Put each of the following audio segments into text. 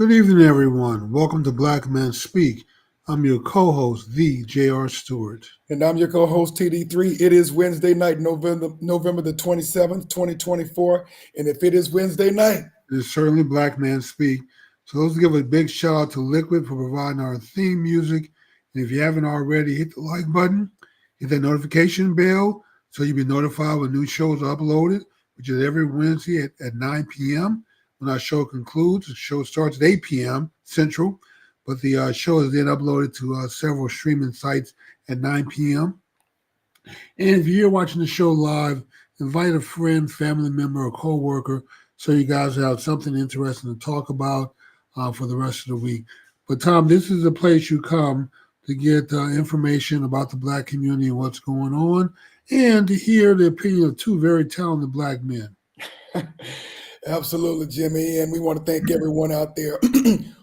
Good evening, everyone. Welcome to Black Men Speak. I'm your co-host, the J.R. Stewart. And I'm your co-host TD3. It is Wednesday night, November the 27th, 2024. And if it is Wednesday night, It's certainly Black Men Speak. So let's give a big shout out to Liquid for providing our theme music. And if you haven't already, hit the like button, hit that notification bell so you'll be notified when new shows are uploaded, which is every Wednesday at 9 p.m. When our show concludes. The show starts at 8 p.m. Central, but the show is then uploaded to several streaming sites at 9 p.m. And if you're watching the show live, invite a friend, family member, or co-worker so you guys have something interesting to talk about for the rest of the week. But Tom, this is a place you come to get information about the Black community and what's going on, and to hear the opinion of two very talented Black men. absolutely, Jimmy. And we want to thank everyone out there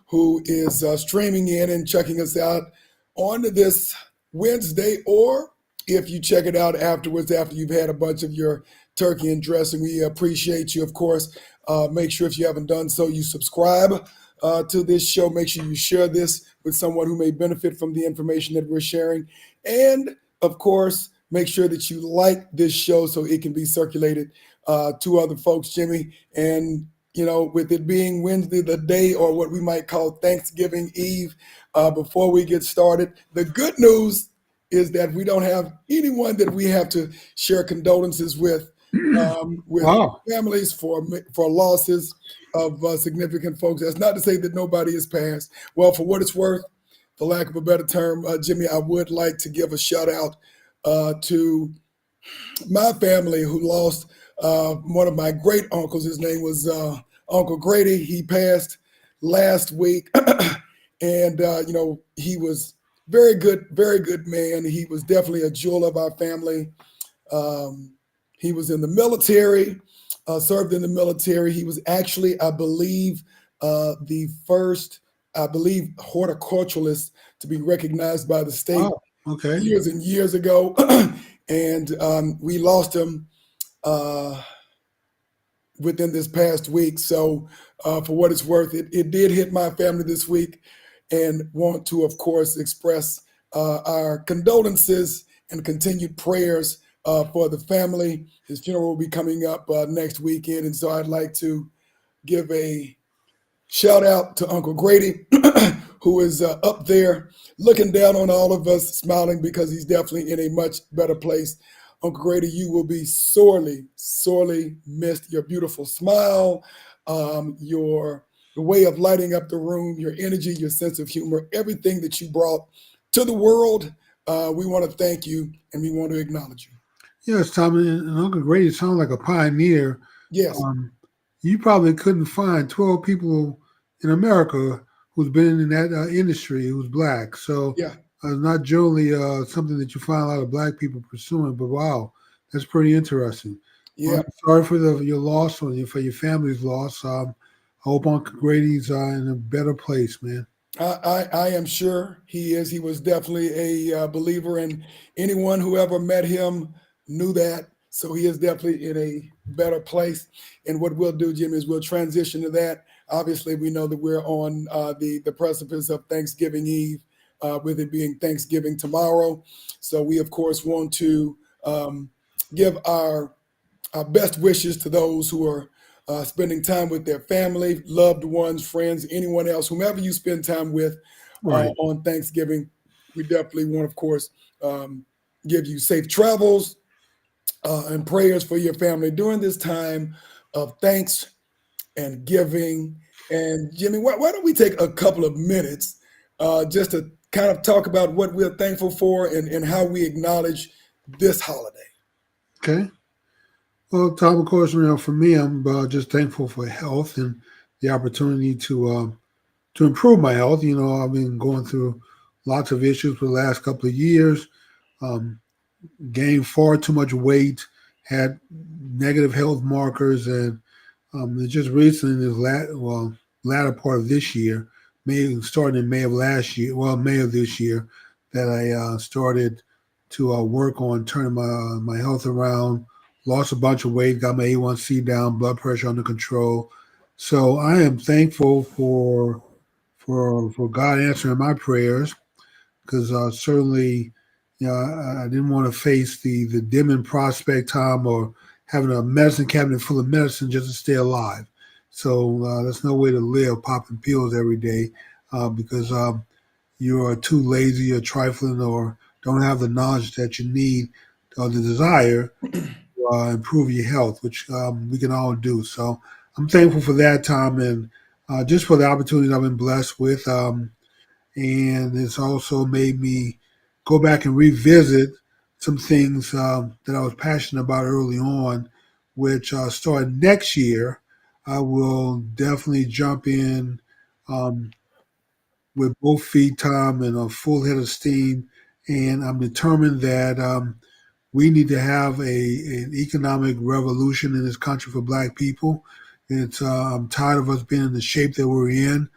who is streaming in and checking us out on this Wednesday, or if you check it out afterwards, after you've had a bunch of your turkey and dressing. We appreciate you, of course. Make sure if you haven't done so, you subscribe to this show. Make sure you share this with someone who may benefit from the information that we're sharing. And, of course, make sure that you like this show so it can be circulated to other folks, Jimmy. And, you know, with it being Wednesday, the day, or what we might call Thanksgiving Eve, before we get started, the good news is that we don't have anyone that we have to share condolences with Wow. families for losses of significant folks. That's not to say that nobody has passed. Well, for what it's worth, for lack of a better term, Jimmy, I would like to give a shout out to my family who lost one of my great uncles. His name was Uncle Grady. He passed last week, and you know, he was very good man. He was definitely a jewel of our family. He was in the military, served in the military. He was actually, I believe, the first, horticulturalist to be recognized by the state Wow. Okay. years and years ago. And we lost him within this past week. So for what it's worth, it did hit my family this week, and want to, of course, express our condolences and continued prayers for the family. His funeral will be coming up next weekend. And so I'd like to give a shout out to Uncle Grady, who is up there looking down on all of us, smiling because he's definitely in a much better place. Uncle Grady, you will be sorely, sorely missed. Your beautiful smile, your way of lighting up the room, your energy, your sense of humor, everything that you brought to the world. We want to thank you, and we want to acknowledge you. Yes, Tom, and Uncle Grady sounds like a pioneer. Yes. You probably couldn't find 12 people in America who's been in that industry who's Black. So Yeah. not generally something that you find a lot of Black people pursuing, but wow, that's pretty interesting. Well, Yeah. I'm sorry for your loss or for your family's loss. I hope Uncle Grady's in a better place, man. I am sure he is. He was definitely a believer, and anyone who ever met him knew that. So he is definitely in a better place. And what we'll do, Jim, is we'll transition to that. Obviously, we know that we're on the precipice of Thanksgiving Eve, with it being Thanksgiving tomorrow. So we, of course, want to give our best wishes to those who are spending time with their family, loved ones, friends, anyone else, whomever you spend time with Right. on Thanksgiving. We definitely want, of course, give you safe travels and prayers for your family during this time of thanks and giving. And Jimmy, why don't we take a couple of minutes just to kind of talk about what we're thankful for, and how we acknowledge this holiday. Okay. Well, Tom, of course, for me, I'm just thankful for health and the opportunity to improve my health. I've been going through lots of issues for the last couple of years. Um, Gained far too much weight, had negative health markers, and just recently, latter part of this year, starting in May of last year, May of this year, that I started to work on turning my health around. Lost a bunch of weight, got my A1C down, blood pressure under control. So I am thankful for for God answering my prayers, because certainly, I didn't want to face the dimming prospect, Tom, or having a medicine cabinet full of medicine just to stay alive. So that's no way to live, popping pills every day, because you are too lazy or trifling or don't have the knowledge that you need or the desire to improve your health, which we can all do. So I'm thankful for that, Tom, and just for the opportunities I've been blessed with. And it's also made me go back and revisit some things that I was passionate about early on, which starting next year, I will definitely jump in um, with both feet, Tom, and a full head of steam. And I'm determined that we need to have an economic revolution in this country for Black people. It's I'm tired of us being in the shape that we're in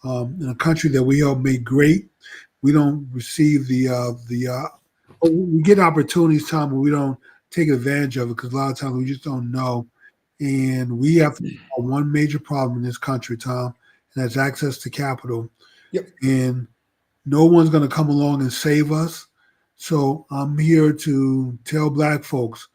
a country that we help make great. We don't receive we get opportunities, Tom, but we don't take advantage of it because a lot of times we just don't know. And we have one major problem in this country, Tom, and that's access to capital. Yep. And no one's going to come along and save us. So I'm here to tell Black folks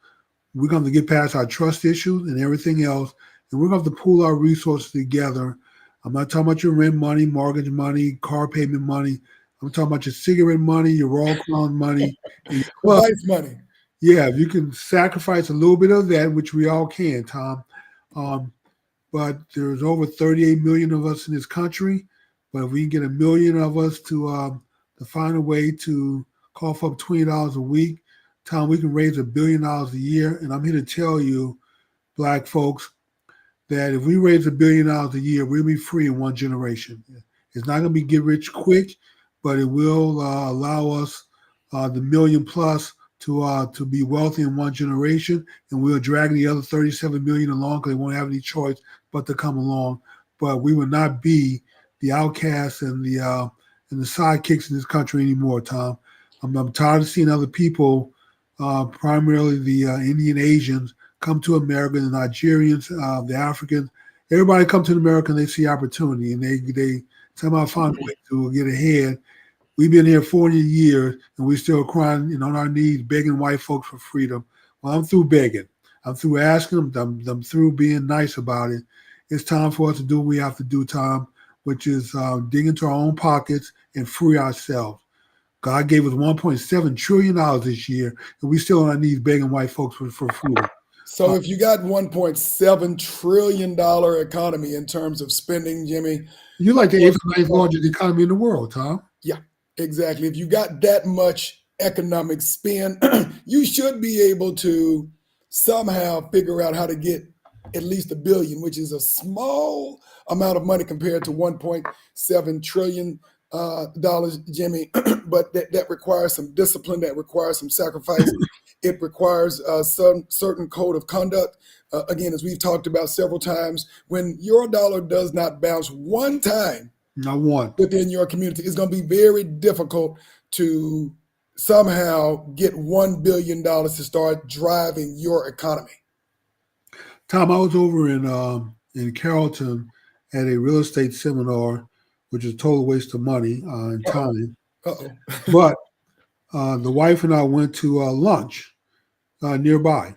we're going to get past our trust issues and everything else, and we're going to have to pool our resources together. I'm not talking about your rent money, mortgage money, car payment money. I'm talking about your cigarette money, your raw crown money, and your The club. vice money. Yeah, if you can sacrifice a little bit of that, which we all can, Tom. Um, but there's over 38 million of us in this country. But if we can get a million of us to find a way to cough up $20 a week, Tom, we can raise $1 billion a year. And I'm here to tell you, Black folks, that if we raise $1 billion a year, we'll be free in one generation. It's not going to be get rich quick, but it will allow us the million plus to be wealthy in one generation, and we'll drag the other 37 million along because they won't have any choice but to come along. But we will not be the outcasts and the sidekicks in this country anymore, Tom. I'm tired of seeing other people, primarily the Indian Asians, come to America, the Nigerians, the Africans. Everybody come to America and they see opportunity and they somehow find a way to get ahead. We've been here 40 years and we're still crying and on our knees begging white folks for freedom. Well, I'm through begging. I'm through asking them. I'm through being nice about it. It's time for us to do what we have to do, Tom, which is dig into our own pockets and free ourselves. God gave us $1.7 trillion this year, and we still on our knees begging white folks for freedom. So if you got $1.7 trillion economy in terms of spending, Jimmy, You're like the eighth or ninth largest economy in the world, Tom. yeah, exactly. If you got that much economic spend, you should be able to somehow figure out how to get at least $1 billion, which is a small amount of money compared to $1.7 trillion dollars, Jimmy. But that requires some discipline, that requires some sacrifice. It requires some certain code of conduct. Again, as we've talked about several times, when your dollar does not bounce one time Not one. within your community, it's going to be very difficult to somehow get $1 billion to start driving your economy. Tom, I was over in Carrollton at a real estate seminar, which is a total waste of money and Uh-oh. time. Uh-oh. But the wife and I went to lunch nearby.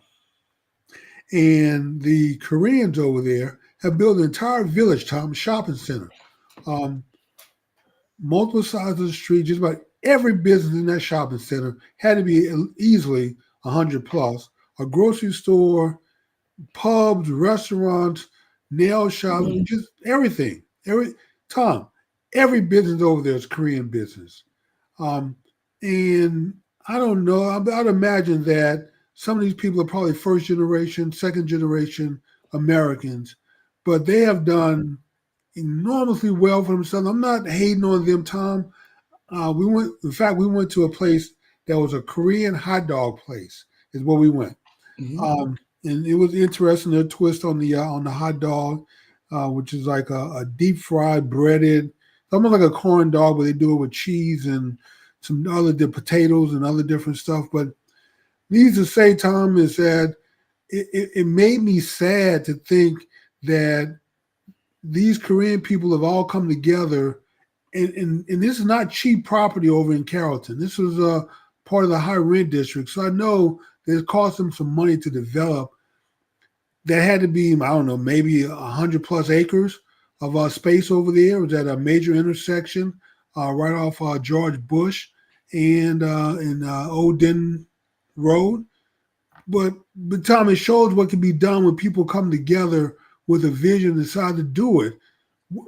And the Koreans over there have built an entire village, Tom, shopping center. Um, Multiple sides of the street, just about every business in that shopping center had to be easily 100 plus. A grocery store, pubs, restaurants, nail shops, just everything. Tom, every business over there is Korean business. Um, and I don't know. I'd imagine that some of these people are probably first generation, second generation Americans, but they have done enormously well for themselves. I'm not hating on them, Tom. In fact, we went to a place that was a Korean hot dog place. Is where we went. And it was interesting. Their twist on the hot dog, which is like a deep fried breaded, almost like a corn dog, but they do it with cheese and some other potatoes and other different stuff. But needless to say, Tom, is that it made me sad to think that these Korean people have all come together and this is not cheap property over in Carrollton. This was part of the high rent district. So I know that it cost them some money to develop. That had to be, I don't know, maybe 100 plus acres of space over there. It was at a major intersection right off George Bush and Old Denton Road. But Tom, it shows what can be done when people come together with a vision and decide to do it.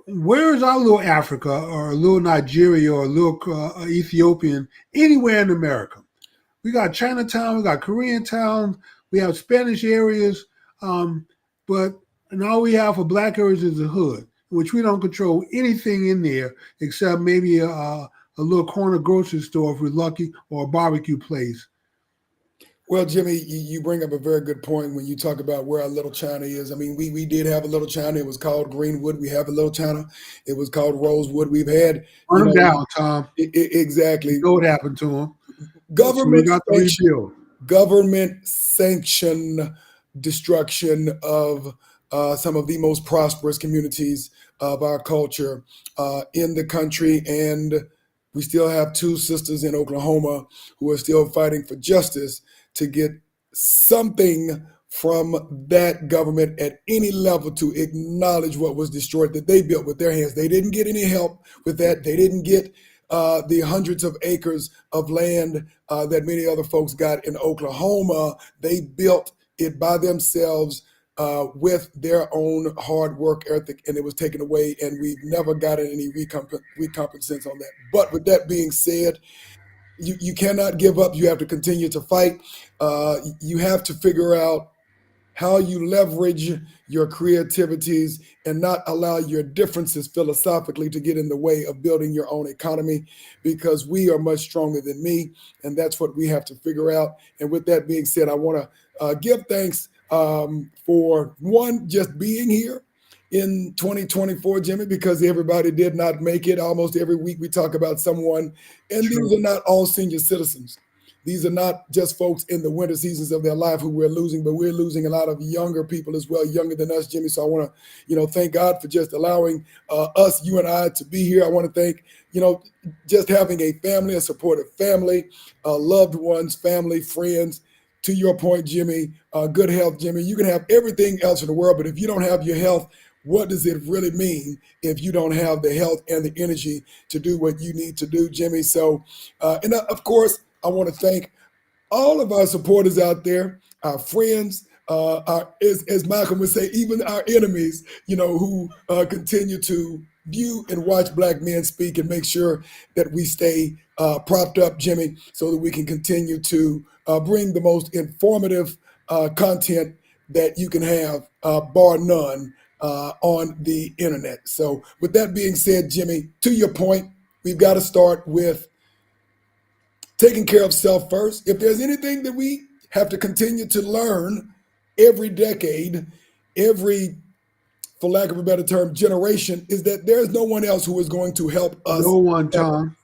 Where is our little Africa or a little Nigeria or a little Ethiopian anywhere in America? We got Chinatown, we got Korean towns, we have Spanish areas, but and all we have for black areas is the hood, which we don't control anything in there except maybe a little corner grocery store if we're lucky or a barbecue place. Well, Jimmy, you bring up a very good point when you talk about where our little China is. I mean, we did have a little China. It was called Greenwood. We have a little China. It was called Rosewood. We've had, Run them down, Tom. exactly. You know what happened to them. So we Government got to rebuild. Government sanction destruction of some of the most prosperous communities of our culture in the country. And we still have two sisters in Oklahoma who are still fighting for justice to get something from that government at any level to acknowledge what was destroyed that they built with their hands. They didn't get any help with that. They didn't get the hundreds of acres of land that many other folks got in Oklahoma. They built it by themselves with their own hard work ethic, and it was taken away, and we've never gotten any recompense on that. But with that being said, you cannot give up. You have to continue to fight. You have to figure out how you leverage your creativities and not allow your differences philosophically to get in the way of building your own economy, because we are much stronger than me, and that's what we have to figure out. And with that being said, I want to give thanks for one, just being here in 2024, Jimmy, because everybody did not make it. Almost every week we talk about someone, and True. these are not all senior citizens. These are not just folks in the winter seasons of their life who we're losing, but we're losing a lot of younger people as well, younger than us, Jimmy. So I want to, thank God for just allowing us, you and I, to be here. I want to thank, just having a family, a supportive family, loved ones, family, friends. To your point, Jimmy, good health, Jimmy. You can have everything else in the world, but if you don't have your health, what does it really mean if you don't have the health and the energy to do what you need to do, Jimmy? So, and of course, I want to thank all of our supporters out there, our friends, as Malcolm would say, even our enemies, who continue to view and watch Black men speak and make sure that we stay propped up, Jimmy, so that we can continue to bring the most informative content that you can have, bar none, on the internet. So with that being said, Jimmy, to your point, we've got to start with taking care of self first. If there's anything that we have to continue to learn every decade, every, for lack of a better term, generation, is that there's no one else who is going to help us. No one, Tom.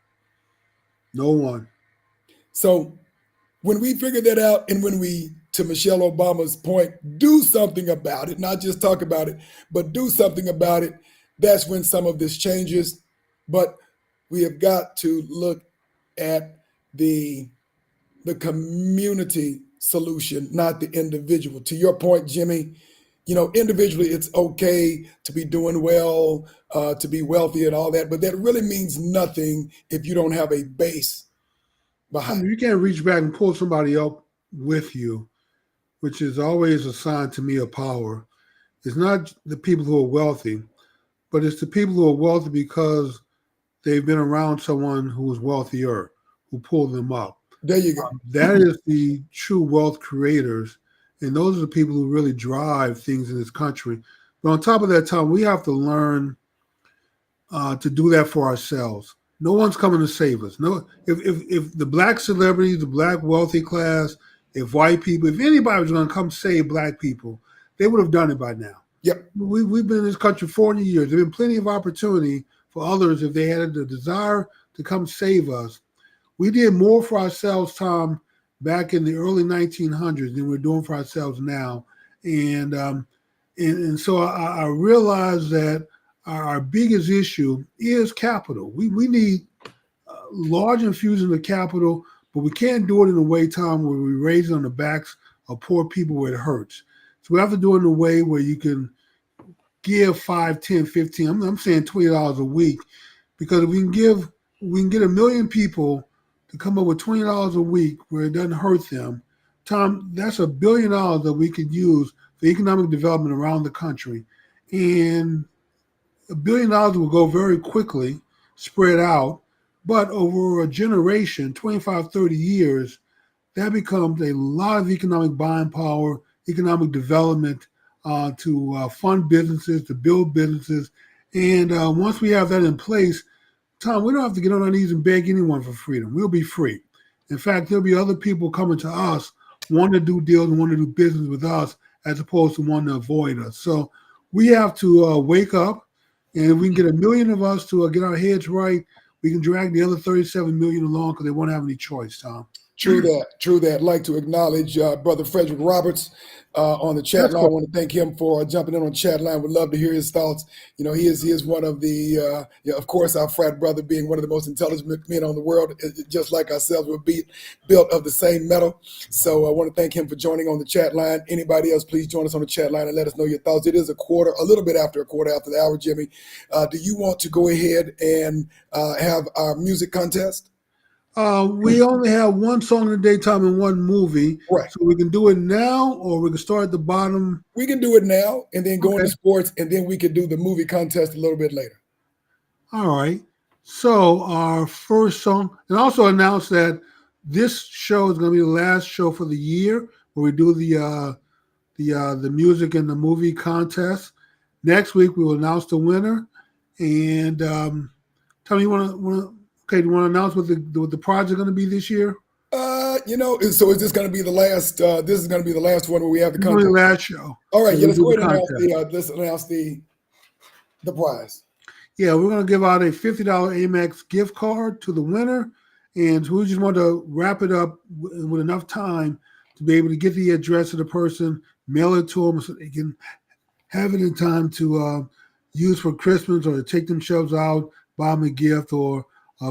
No one. So when we figure that out, and when we, to Michelle Obama's point, do something about it, not just talk about it, but do something about it, that's when some of this changes. But we have got to look at the community solution, not the individual. To your point, Jimmy, individually, it's okay to be doing well, to be wealthy and all that, but that really means nothing if you don't have a base behind. You can't reach back and pull somebody up with you, which is always a sign to me of power. It's not the people who are wealthy, but it's the people who are wealthy because they've been around someone who is wealthier, who pulled them up. There you go. That is the true wealth creators. And those are the people who really drive things in this country. But on top of that, Tom, we have to learn to do that for ourselves. No one's coming to save us. No, if the black celebrities, the black wealthy class, if white people, if anybody was going to come save black people, they would have done it by now. Yep. We've been in this country 40 years. There's been plenty of opportunity for others if they had the desire to come save us. We did more for ourselves, Tom, back in the early 1900s than we're doing for ourselves now. And so I realized that our biggest issue is capital. We need large infusion of capital, but we can't do it in a way, Tom, where we raise it on the backs of poor people where it hurts. So we have to do it in a way where you can give 5, 10, 15. I'm saying $20 a week, because if we can get 1 million people to come up with $20 a week where it doesn't hurt them. Tom, that's $1 billion that we could use for economic development around the country. And $1 billion will go very quickly, spread out, but over a generation, 25, 30 years, that becomes a lot of economic buying power, economic development to fund businesses, to build businesses. And once we have that in place, Tom, we don't have to get on our knees and beg anyone for freedom. We'll be free. In fact, there'll be other people coming to us wanting to do deals and want to do business with us as opposed to wanting to avoid us. So we have to wake up, and if we can get 1 million of us to get our heads right, we can drag the other 37 million along because they won't have any choice, Tom. True that. True that. I'd like to acknowledge Brother Frederick Roberts on the chat That's line. cool. I want to thank him for jumping in on the chat line. Would love to hear his thoughts. You know, he is one of the, of course, our frat brother, being one of the most intelligent men on the world, just like ourselves, we're built of the same metal. So I want to thank him for joining on the chat line. Anybody else, please join us on the chat line and let us know your thoughts. It is a little bit after a quarter after the hour, Jimmy. Do you want to go ahead and have our music contest? We only have one song in the daytime and one movie. Right. So we can do it now, or we can start at the bottom. We can do it now and then go Okay. into sports, and then we could do the movie contest a little bit later. All right. So our first song, and also announce that this show is going to be the last show for the year where we do the music and the movie contest. Next week we will announce the winner. And tell me, do you want to announce what the prize is going to be this year? So is this going to be the last? This is going to be the last one where we have the contest. The last show. All right, So yeah. Let's go ahead and contest. announce the prize. Yeah, we're going to give out a $50 Amex gift card to the winner, and we just want to wrap it up with enough time to be able to get the address of the person, mail it to them so they can have it in time to use for Christmas, or to take themselves out, buy them a gift, or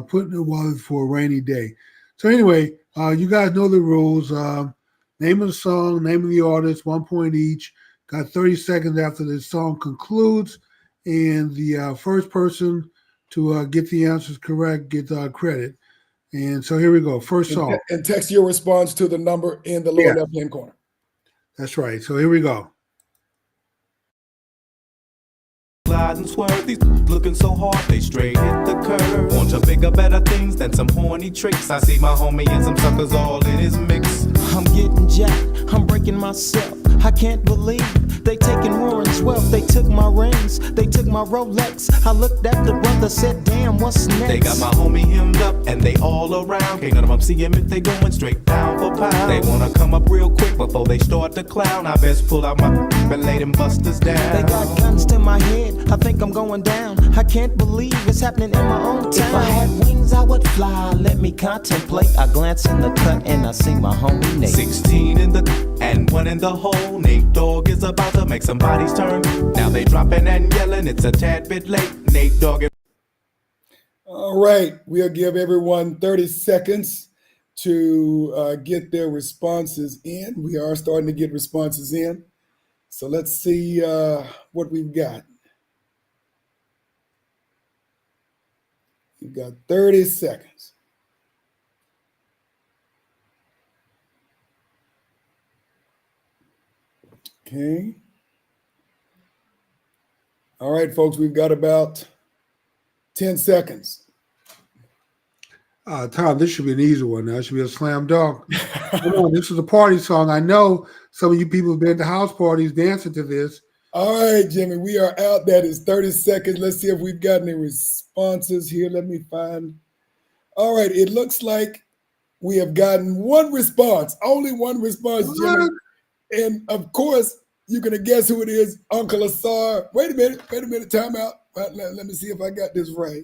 put in their wallet for a rainy day. So anyway, you guys know the rules. Name of the song, name of the artist, 1 point each. Got 30 seconds after the song concludes. And the first person to get the answers correct gets credit. And so here we go. First song. And text your response to the number in the lower left-hand corner. That's right. So here we go. Glide and swerve, these looking so hard, they straight hit the curve. Want to bigger, better things than some horny tricks. I see my homie and some suckers all in his mix. I'm getting jacked, I'm breaking myself. I can't believe they taking Warren's wealth. They took my rings, they took my Rolex. I looked at the brother, said, damn, what's next? They got my homie hemmed up and they all around. Can't none of them see him if they going straight pound for pound. They wanna come up real quick before they start to clown. I best pull out my and lay them busters down. They got guns to my head, I think I'm going down. I can't believe it's happening in my own town. If I had wings, I would fly, let me contemplate. I glance in the cut and I see my homie Nate. 16 in the and 1 in the hole. Nate Dogg is about to make somebody's turn. Now they dropping and yelling, it's a tad bit late. Nate Dogg. All right, we'll give everyone 30 seconds to get their responses in. We are starting to get responses in. So let's see what we've got. You've got 30 seconds. Okay. All right, folks, we've got about 10 seconds. Tom, this should be an easy one now. It should be a slam dunk. Come on, this is a party song. I know some of you people have been to house parties dancing to this. All right, Jimmy, we are out. That is 30 seconds. Let's see if we've got any responses here. Let me find. All right, it looks like we have gotten one response. Only one response, Jimmy. And of course, you're going to guess who it is, Uncle Asar. Wait a minute, time out. Let me see if I got this right.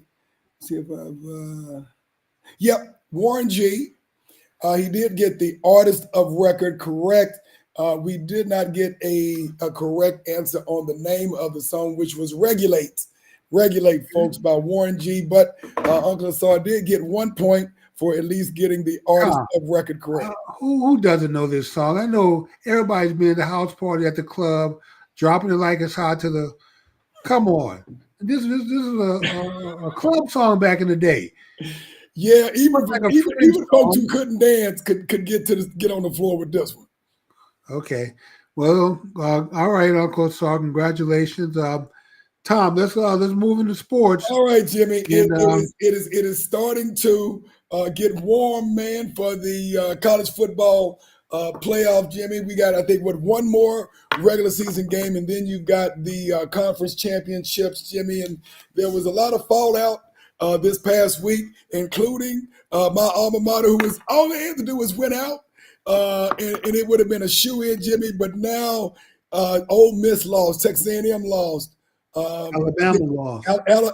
See if I've, yep, Warren G. He did get the artist of record correct. We did not get a correct answer on the name of the song, which was Regulate regulate folks by Warren G. But Uncle Asar did get 1 point for at least getting the artist Ah, of record correct. who doesn't know this song? I know everybody's been at the house party at the club, dropping it like it's hot to the. Come on, this is a club song back in the day. Yeah, Like a French even folks song. who couldn't dance could get on the floor with this one. Okay, well, all right, Uncle Sar, congratulations. Tom, let's move into sports. All right, Jimmy. And, It is starting to get warm, man, for the college football playoff, Jimmy. We got, I think, one more regular season game, and then you've got the conference championships, Jimmy. And there was a lot of fallout this past week, including my alma mater, who was all they had to do was win out, and it would have been a shoe-in, Jimmy. But now, Ole Miss lost, Texas A&M lost. Alabama lost.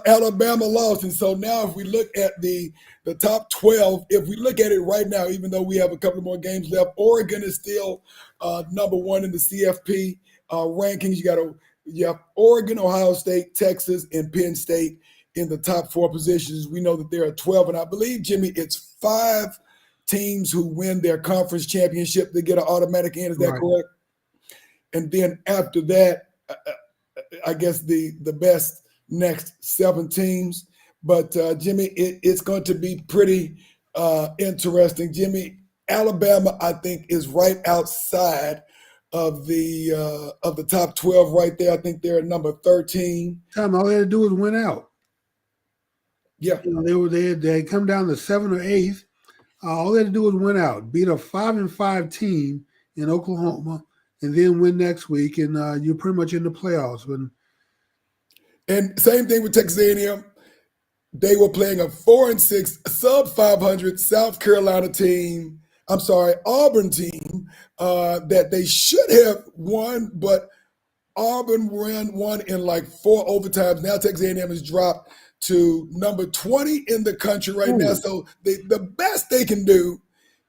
Alabama lost, and so now if we look at the top 12, if we look at it right now, even though we have a couple more games left, Oregon is still number one in the CFP rankings. You have Oregon, Ohio State, Texas, and Penn State in the top 4 positions. We know that there are 12, and I believe, Jimmy, it's 5 teams who win their conference championship. They get an automatic in. Is that correct? And then after that, I guess the best next 7 teams. But Jimmy, it's going to be pretty interesting. Jimmy, Alabama, I think, is right outside of the top 12 right there. I think they're at number 13. Tom, all they had to do was win out. Yeah, they had come down to 7th or 8th. All they had to do was win out, beat a 5-5 team in Oklahoma, and then win next week, and you're pretty much in the playoffs. And same thing with Texas A&M. They were playing a 4-6 sub 500 South Carolina team. I'm sorry, Auburn team that they should have won, but Auburn won in like 4 overtimes. Now Texas A&M has dropped to number 20 in the country right now. So the best they can do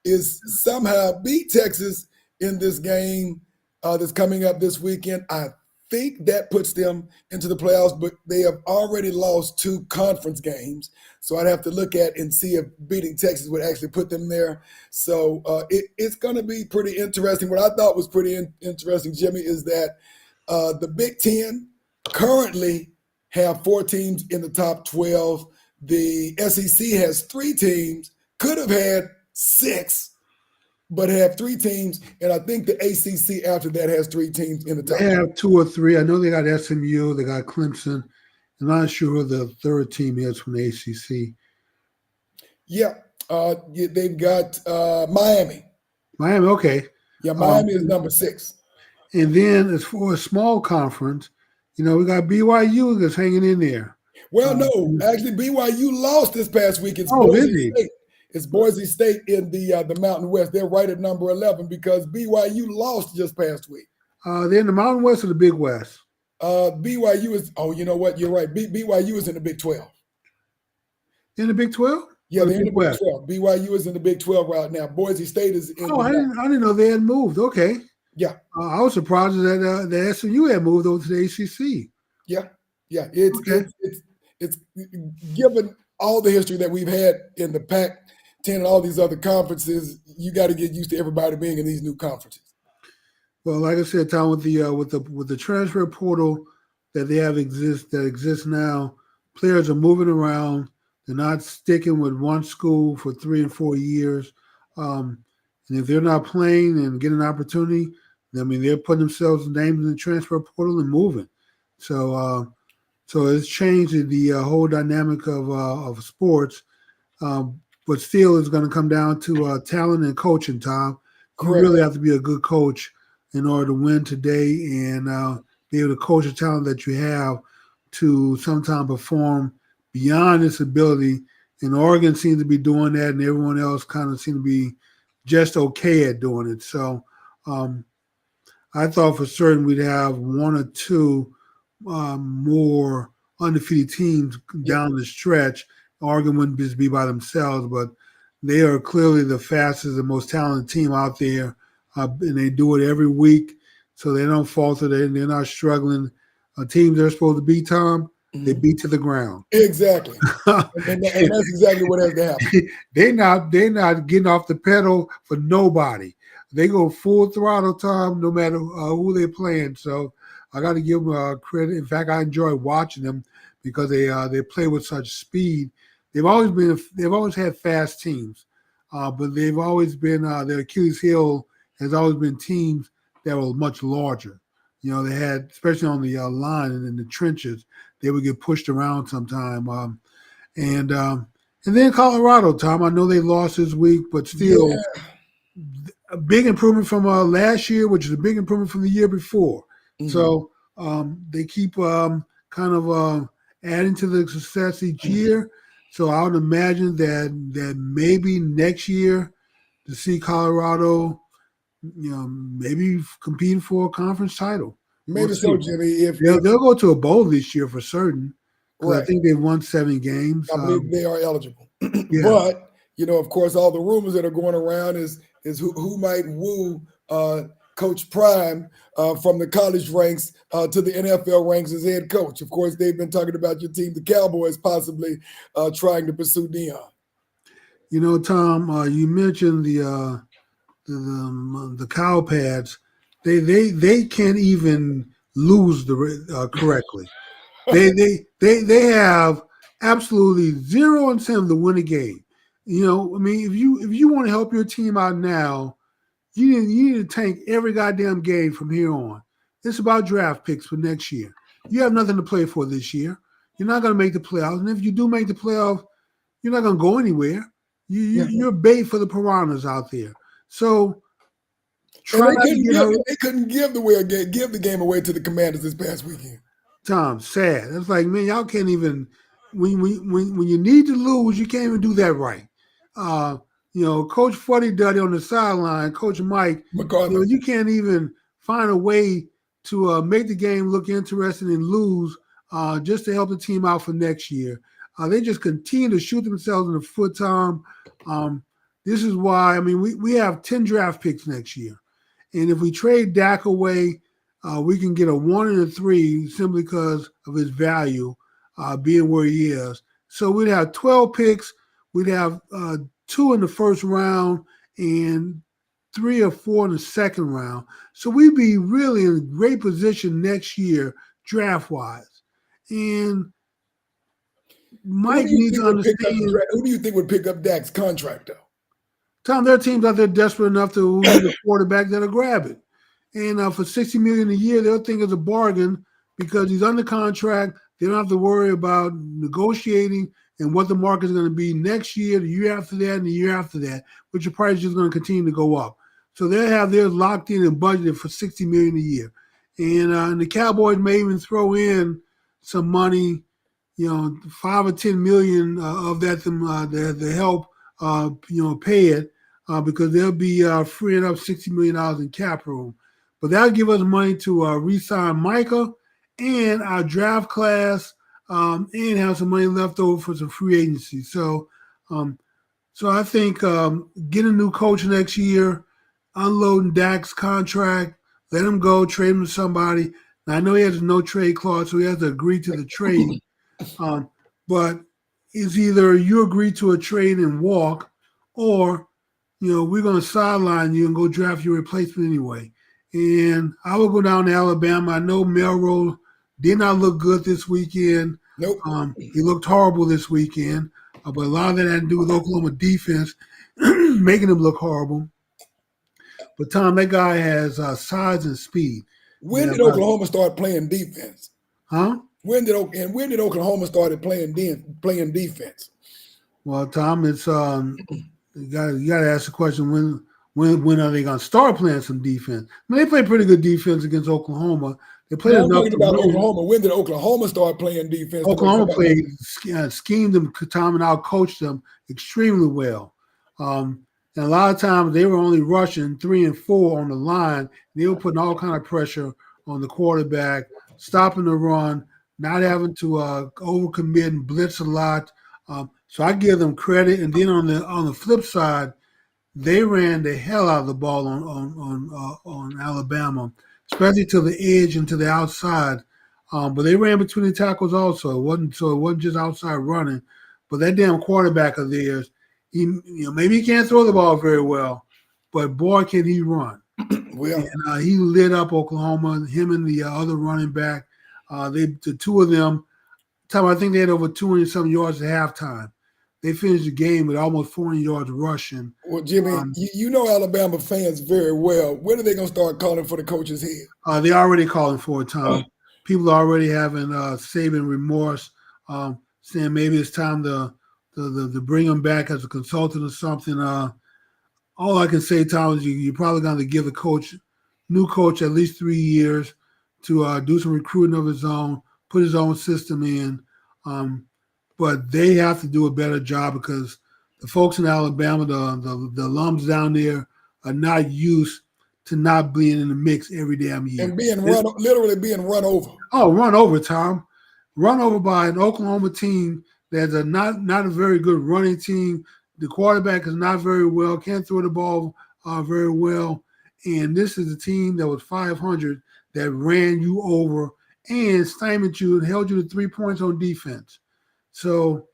is somehow beat Texas in this game that's coming up this weekend. I think that puts them into the playoffs, but they have already lost 2 conference games. So I'd have to look at and see if beating Texas would actually put them there. So it's going to be pretty interesting. What I thought was pretty interesting, Jimmy, is that the Big Ten currently have 4 teams in the top 12. The SEC has 3 teams, could have had 6, but have 3 teams. And I think the ACC after that has 3 teams in the top 12. They have 2 or 3. I know they got SMU, they got Clemson. I'm not sure who the 3rd team is from the ACC. Yeah, they've got Miami. Miami, okay. Yeah, Miami is number 6. And then as for a small conference, we got BYU that's hanging in there. Well, no, actually BYU lost this past week. It's Boise State. It's Boise State in the Mountain West. They're right at number 11 because BYU lost just past week. They're in the Mountain West or the Big West? BYU is, you know what? You're right. BYU is in the Big 12. In the Big 12? Yeah, they're in the Big 12. BYU is in the Big 12 right now. Boise State is in I didn't know they had moved. Okay. Yeah. I was surprised that the SMU had moved over to the ACC. Yeah. It's given all the history that we've had in the Pac-10 and all these other conferences, you got to get used to everybody being in these new conferences. Well, like I said, Tom, with the transfer portal that exists now, players are moving around. They're not sticking with one school for 3 and 4 years. And if they're not playing and getting an opportunity, they're putting themselves names in the transfer portal and moving. So it's changed the whole dynamic of sports. But still, it's going to come down to talent and coaching, Tom. You really have to be a good coach in order to win today and be able to coach the talent that you have to sometimes perform beyond its ability. And Oregon seems to be doing that, and everyone else kind of seems to be just okay at doing it. So I thought for certain we'd have 1 or 2 more undefeated teams down the stretch. Oregon wouldn't just be by themselves, but they are clearly the fastest and most talented team out there, and they do it every week, so they don't falter. They're not struggling. Teams they're supposed to beat, Tom, they beat to the ground. Exactly. And that's exactly what has to happen. They not getting off the pedal for nobody. They go full throttle, Tom, no matter who they're playing. So I got to give them credit. In fact, I enjoy watching them because they play with such speed. They've always had fast teams, but they've always been their Achilles heel has always been teams that were much larger. You know, they had, especially on the line and in the trenches, they would get pushed around sometime. And then Colorado, Tom, I know they lost this week, but still a big improvement from last year, which is a big improvement from the year before. So they keep kind of adding to the success each year. So I would imagine that maybe next year to see Colorado, maybe competing for a conference title. Maybe so, Jimmy. They'll go to a bowl this year for certain. Because I think they've won 7 games. I believe they are eligible. But, of course, all the rumors that are going around is who might woo Coach Prime from the college ranks to the NFL ranks as head coach. Of course, they've been talking about your team, the Cowboys, possibly trying to pursue Dion. Tom, you mentioned the cow pads. They can't even lose correctly. They have absolutely zero incentive to win a game. If you want to help your team out now, you need to tank every goddamn game from here on. It's about draft picks for next year. You have nothing to play for this year. You're not going to make the playoffs, and if you do make the playoffs, you're not going to go anywhere. You're bait for the piranhas out there. So they couldn't give the game away to the Commanders this past weekend. Tom, sad. It's like, man, y'all can't even when you need to lose, you can't even do that right. Coach Fuddy Duddy on the sideline, Coach Mike, you can't even find a way to make the game look interesting and lose just to help the team out for next year. They just continue to shoot themselves in the foot, Tom. This is why, we have 10 draft picks next year. And if we trade Dak away, we can get a 1 and a 3 simply because of his value being where he is. So we'd have 12 picks. We'd have 2 in the first round and 3 or 4 in the second round. So we'd be really in a great position next year, draft-wise. And Mike needs to understand. Who do you think would pick up Dak's contract, though? Tom, there are teams out there desperate enough to need a quarterback that'll grab it. And for $60 million a year, they'll think it's a bargain because he's under contract. They don't have to worry about negotiating and what the market is going to be next year, the year after that, and the year after that, which the price is just going to continue to go up. So they'll have theirs locked in and budgeted for $60 million a year. And the Cowboys may even throw in some money, $5 or $10 million of that to help, pay it because they'll be freeing up $60 million in cap room. But that'll give us money to re-sign Micah and our draft class and have some money left over for some free agency. So I think getting a new coach next year, unloading Dak's contract, let him go, trade him to somebody. Now, I know he has a no-trade clause, so he has to agree to the trade. But it's either you agree to a trade and walk, or, we're going to sideline you and go draft your replacement anyway. And I will go down to Alabama. I know Melrose did not look good this weekend. Nope. He looked horrible this weekend. But a lot of that had to do with Oklahoma defense making him look horrible. But, Tom, that guy has size and speed. When did Oklahoma start playing defense? Huh? When did Oklahoma started playing defense? Well, Tom, it's you got to ask the question when are they going to start playing some defense? They played pretty good defense against Oklahoma. They played enough. I'm talking about Oklahoma. When did Oklahoma start playing defense? Oklahoma played, schemed them, Tom, and out-coached them extremely well. And a lot of times they were only rushing 3 and 4 on the line. They were putting all kind of pressure on the quarterback, stopping the run, not having to overcommit and blitz a lot. So I give them credit. And then on the flip side, they ran the hell out of the ball on Alabama, especially to the edge and to the outside. But they ran between the tackles also. It wasn't just outside running. But that damn quarterback of theirs, maybe he can't throw the ball very well, but boy can he run. Well, And he lit up Oklahoma. Him and the other running back, the two of them. I think they had over 200 some yards at halftime. They finished the game with almost 400 yards rushing. well, Jimmy, you know Alabama fans very well. When are they going to start calling for the coach's head? They're already calling for it, Tom. People are already having saving remorse, saying maybe it's time to bring him back as a consultant or something. All I can say, Tom, is you're probably going to give the new coach, at least 3 years to do some recruiting of his own, put his own system in. But they have to do a better job because the folks in Alabama, the alums down there, are not used to not being in the mix every damn year. And literally being run over. Oh, run over, Tom. Run over by an Oklahoma team that's not a very good running team. The quarterback is not very well, can't throw the ball very well. And this is a team that was 500 that ran you over and stymied you and held you to 3 points on defense. So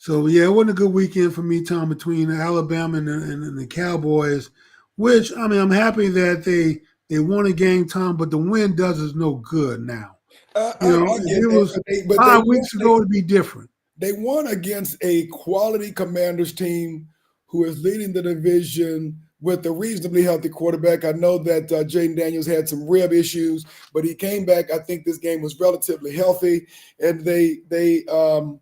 yeah, it wasn't a good weekend for me, Tom, between Alabama and the Cowboys, which, I mean, I'm happy that they won a game, Tom, but the win does us no good now. It was 5 weeks ago, it'd be different. They won against a quality Commanders team who is leading the division with a reasonably healthy quarterback. I know that Jaden Daniels had some rib issues, but he came back. I think this game was relatively healthy, and they beat a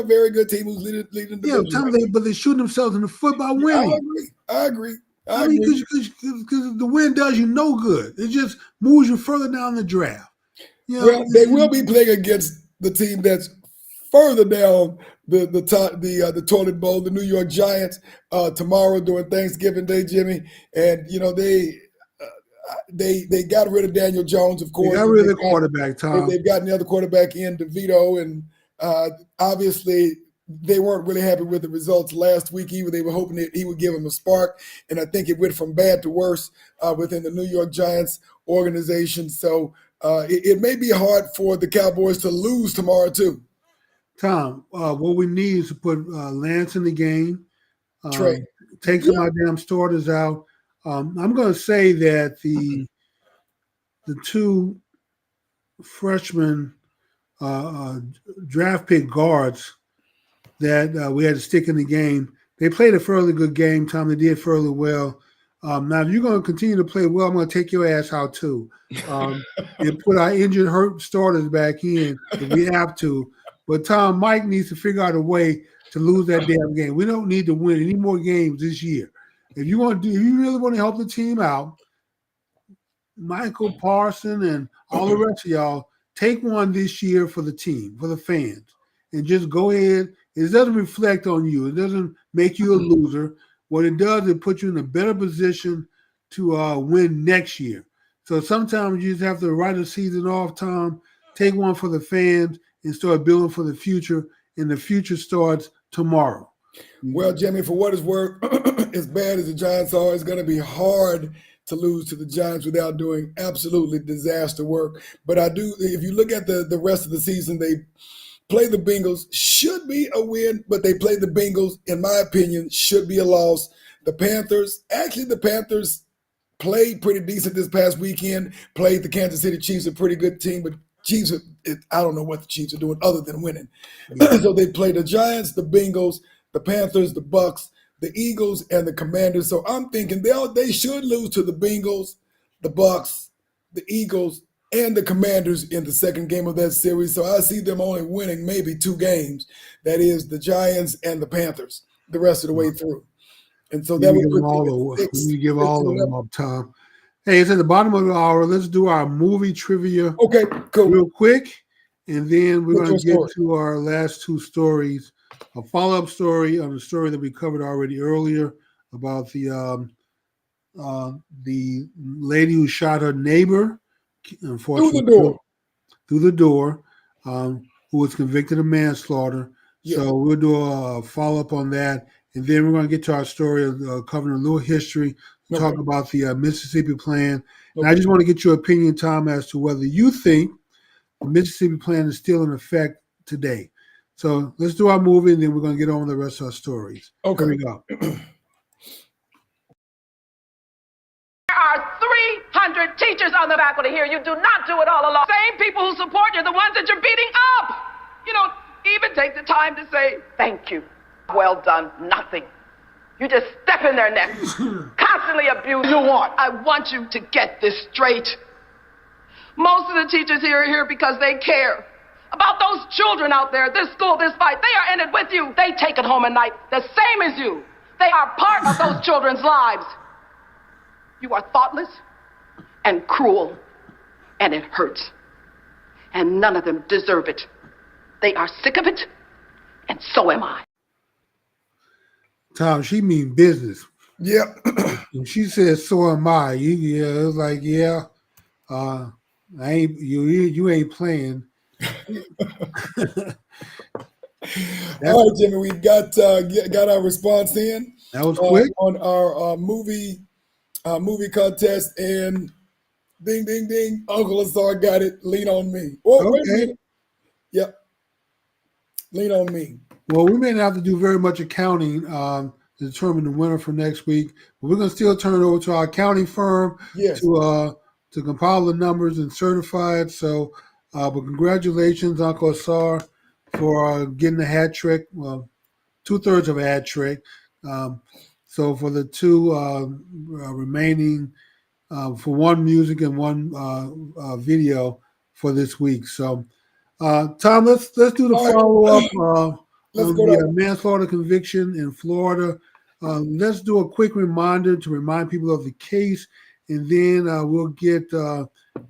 very good team who's leading the division. Yeah, Tom, but they shoot themselves in the foot by winning. I agree. Because the win does you no good. It just moves you further down the draft. Well, they will be playing against the team that's further down the toilet bowl, the New York Giants, tomorrow during Thanksgiving Day, Jimmy. And they got rid of Daniel Jones, of course. They got rid of the quarterback, Tom. They've gotten the other quarterback in DeVito, and obviously they weren't really happy with the results last week either. They were hoping that he would give them a spark, and I think it went from bad to worse within the New York Giants organization. So it may be hard for the Cowboys to lose tomorrow too. Tom, what we need is to put Lance in the game. Trey. Take some of our damn starters out. I'm going to say that the two freshman draft pick guards that we had to stick in the game, they played a fairly good game, Tom. They did fairly well. Now, if you're going to continue to play well, I'm going to take your ass out too and put our injured, hurt starters back in if we have to. But Tom, Mike needs to figure out a way to lose that damn game. We don't need to win any more games this year. If you really want to help the team out, Michael Parson and all the rest of y'all, take one this year for the team, for the fans, and just go ahead. It doesn't reflect on you. It doesn't make you a loser. What it does, it puts you in a better position to win next year. So sometimes you just have to write a season off, Tom, take one for the fans, and start building for the future, and the future starts tomorrow. Well, Jimmy, for what it's worth, as bad as the Giants are, it's going to be hard to lose to the Giants without doing absolutely disaster work. But if you look at the rest of the season, they play the Bengals, should be a win, but they play the Bengals, in my opinion, should be a loss. The Panthers played pretty decent this past weekend, played the Kansas City Chiefs, a pretty good team, but Chiefs, I don't know what the Chiefs are doing other than winning. Yeah. So they play the Giants, the Bengals, the Panthers, the Bucks, the Eagles, and the Commanders. So I'm thinking they should lose to the Bengals, the Bucks, the Eagles, and the Commanders in the second game of that series. So I see them only winning maybe 2 games. That is the Giants and the Panthers the rest of the way through. And so that would give all of them up, Tom. Hey, it's at the bottom of the hour. Let's do our movie trivia. Okay, cool. Real quick, and then we're going to get to our last 2 stories. A follow-up story on the story that we covered already earlier about the lady who shot her neighbor, unfortunately, through the door, who was convicted of manslaughter. Yeah. So we'll do a follow-up on that, and then we're going to get to our story of covering a little history, talk about the Mississippi Plan. And I just want to get your opinion, Tom, as to whether you think the Mississippi Plan is still in effect today. So let's do our movie, and then we're going to get on with the rest of our stories. Okay. Here we go. There are 300 teachers on the faculty here. You do not do it all alone. Same people who support you, the ones that you're beating up. You don't even take the time to say, thank you. Well done. Nothing. You just step in their necks, constantly abuse. You want. I want you to get this straight. Most of the teachers here are here because they care about those children out there, this school, this fight. They are in it with you. They take it home at night the same as you. They are part of those children's lives. You are thoughtless and cruel, and it hurts. And none of them deserve it. They are sick of it, and so am I. Tom, she mean business. Yep. And she said, so am I. Yeah, it was like, yeah, I ain't you ain't playing. All right, Jimmy, we got our response in. That was quick. On our movie contest, and ding, ding, ding. Uncle Azar got it. Lean on me. Oh, wait a Okay. minute. Yep. Lean on me. Well, we may not have to do very much accounting to determine the winner for next week, but we're going to still turn it over to our accounting firm Yes. to compile the numbers and certify it. So, but congratulations, Uncle Asar, for getting the hat trick. Well, 2/3 of a hat trick. So for the two remaining, for one music and one video for this week. So, Tom, let's do the follow up. Let's go The manslaughter conviction in Florida. Let's do a quick reminder to remind people of the case, and then we'll get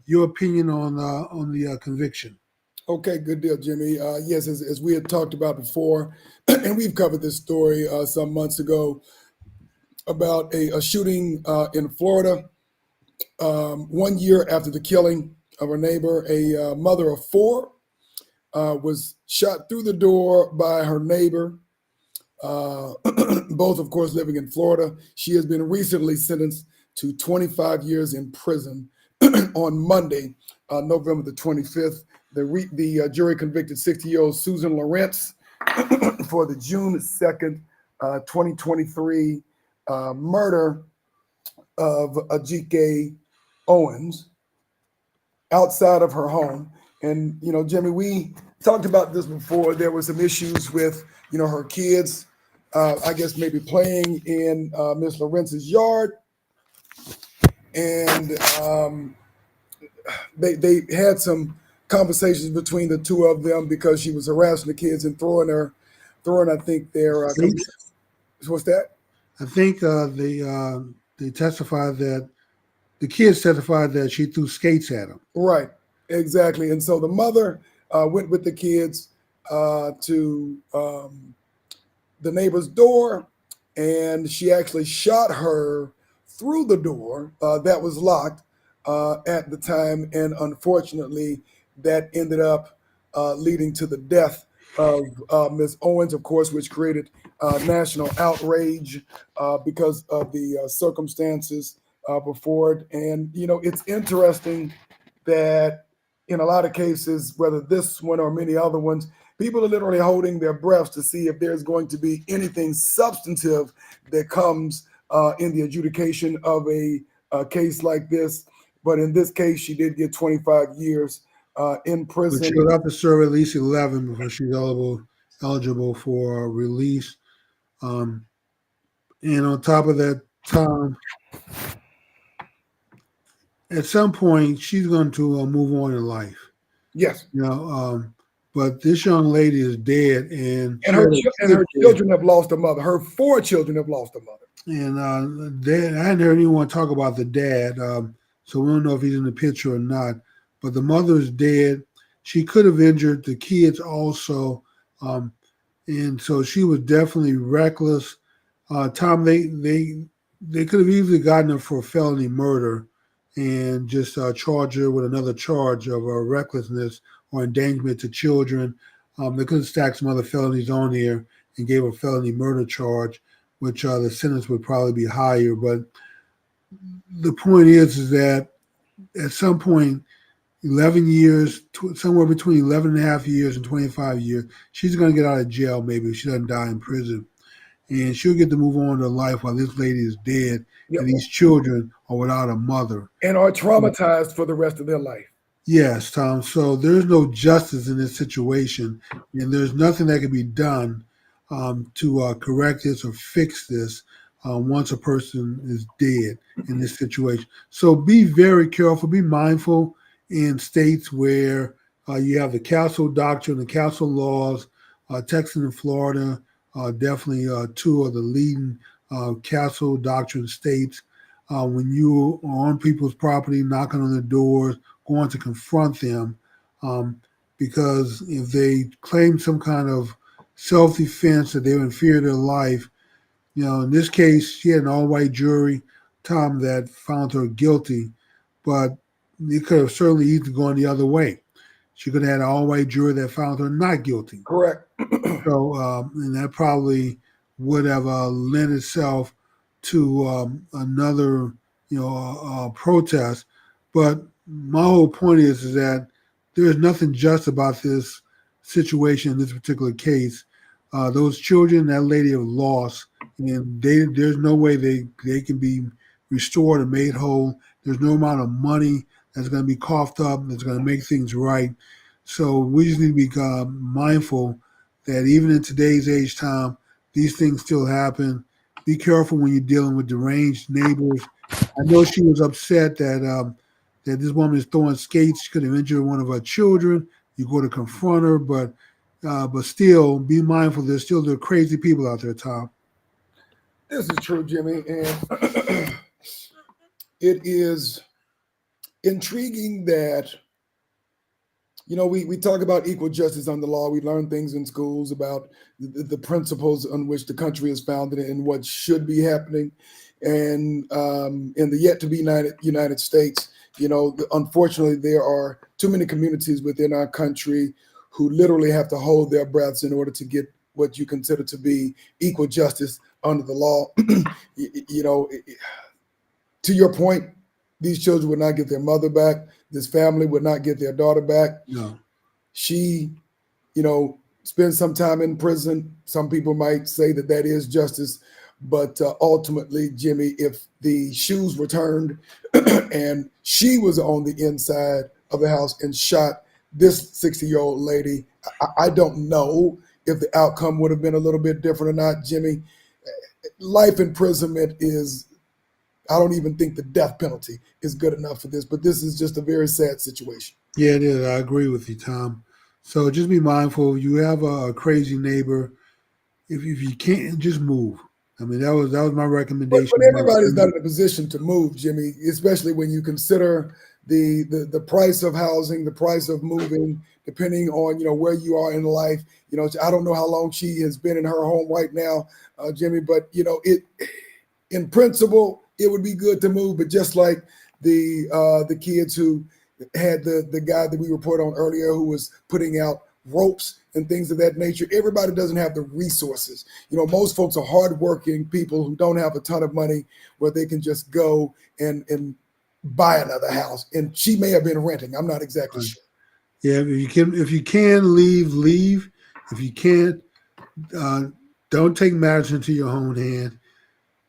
your opinion on the conviction. Okay, good deal, Jimmy. Yes, as we had talked about before, and we've covered this story some months ago about a shooting in Florida. 1 year after the killing of her neighbor, a mother of four was shot through the door by her neighbor, both, of course, living in Florida. She has been recently sentenced to 25 years in prison. On Monday, November the 25th, the jury convicted 60-year-old Susan Lawrence for the June 2nd, 2023 murder of Ajike Owens outside of her home. And, Jimmy, we talked about this before. There were some issues with, her kids, I guess maybe playing in Miss Lawrence's yard. And they had some conversations between the two of them because she was harassing the kids and throwing, I think, their what's that? I think they testified that the kids testified that she threw skates at them. Right, exactly. And so the mother went with the kids to the neighbor's door, and she actually shot her through the door that was locked at the time. And unfortunately, that ended up leading to the death of Ms. Owens, of course, which created national outrage because of the circumstances before it. And, it's interesting that in a lot of cases, whether this one or many other ones, people are literally holding their breaths to see if there's going to be anything substantive that comes in the adjudication of a case like this. But in this case, she did get 25 years in prison. But she will have to serve at least 11 before she's eligible for release. And on top of that, Tom, at some point, she's going to move on in life. Yes. But this young lady is dead, and her children have lost a mother. Her 4 children have lost a mother. And I hadn't heard anyone talk about the dad, so we don't know if he's in the picture or not. But the mother is dead. She could have injured the kids also, and so she was definitely reckless. Tom, they could have easily gotten her for felony murder and just charge her with another charge of recklessness or endangerment to children. They could have stacked some other felonies on here and gave her a felony murder charge. which the sentence would probably be higher. But the point is that at some point, 11 years, somewhere between 11 and a half years and 25 years, she's going to get out of jail maybe if she doesn't die in prison. And she'll get to move on to life while this lady is dead and these children are without a mother. And are traumatized for the rest of their life. Yes, Tom. So there's no justice in this situation, and there's nothing that can be done to correct this or fix this once a person is dead in this situation. So be very careful, be mindful in states where you have the castle doctrine, the castle laws. Texas and Florida definitely two of the leading castle doctrine states. When you are on people's property, knocking on their doors, going to confront them, because if they claim some kind of self-defense that they were in fear of their life, in this case, she had an all-white jury, Tom, that found her guilty, but it could have certainly easily gone the other way. She could have had an all-white jury that found her not guilty. Correct. So, and that probably would have lent itself to another, protest. But my whole point is that there's nothing just about this situation in this particular case. Those children, that lady have lost, and there's no way they can be restored and made whole. There's no amount of money that's going to be coughed up that's going to make things right. So we just need to be mindful that even in today's age, Tom, these things still happen. Be careful when you're dealing with deranged neighbors. I know she was upset that that this woman is throwing skates. She could have injured one of her children. You go to confront her, but still be mindful. There are crazy people out there, Tom. This is true, Jimmy, and it is intriguing that, we talk about equal justice under law. We learn things in schools about the principles on which the country is founded and what should be happening. And in the yet to be United States, unfortunately, there are too many communities within our country who literally have to hold their breaths in order to get what you consider to be equal justice under the law. To your point, these children would not get their mother back. This family would not get their daughter back. No. She, spends some time in prison. Some people might say that is justice. But ultimately, Jimmy, if the shoes were turned and she was on the inside of the house and shot this 60-year-old lady, I don't know if the outcome would have been a little bit different or not, Jimmy. Life imprisonment is, I don't even think the death penalty is good enough for this, but this is just a very sad situation. Yeah, it is. I agree with you, Tom. So just be mindful. You have a crazy neighbor. If you can't, just move. I mean, that was my recommendation. But everybody's not in a position to move, Jimmy, especially when you consider the price of housing, the price of moving, depending on, where you are in life. I don't know how long she has been in her home right now, Jimmy, but, in principle, it would be good to move. But just like the kids who had the guy that we reported on earlier who was putting out ropes and things of that nature, everybody doesn't have the resources. Most folks are hardworking people who don't have a ton of money where they can just go and buy another house. And she may have been renting. I'm not exactly sure. Yeah, if you can leave. If you can't, don't take matters into your own hand.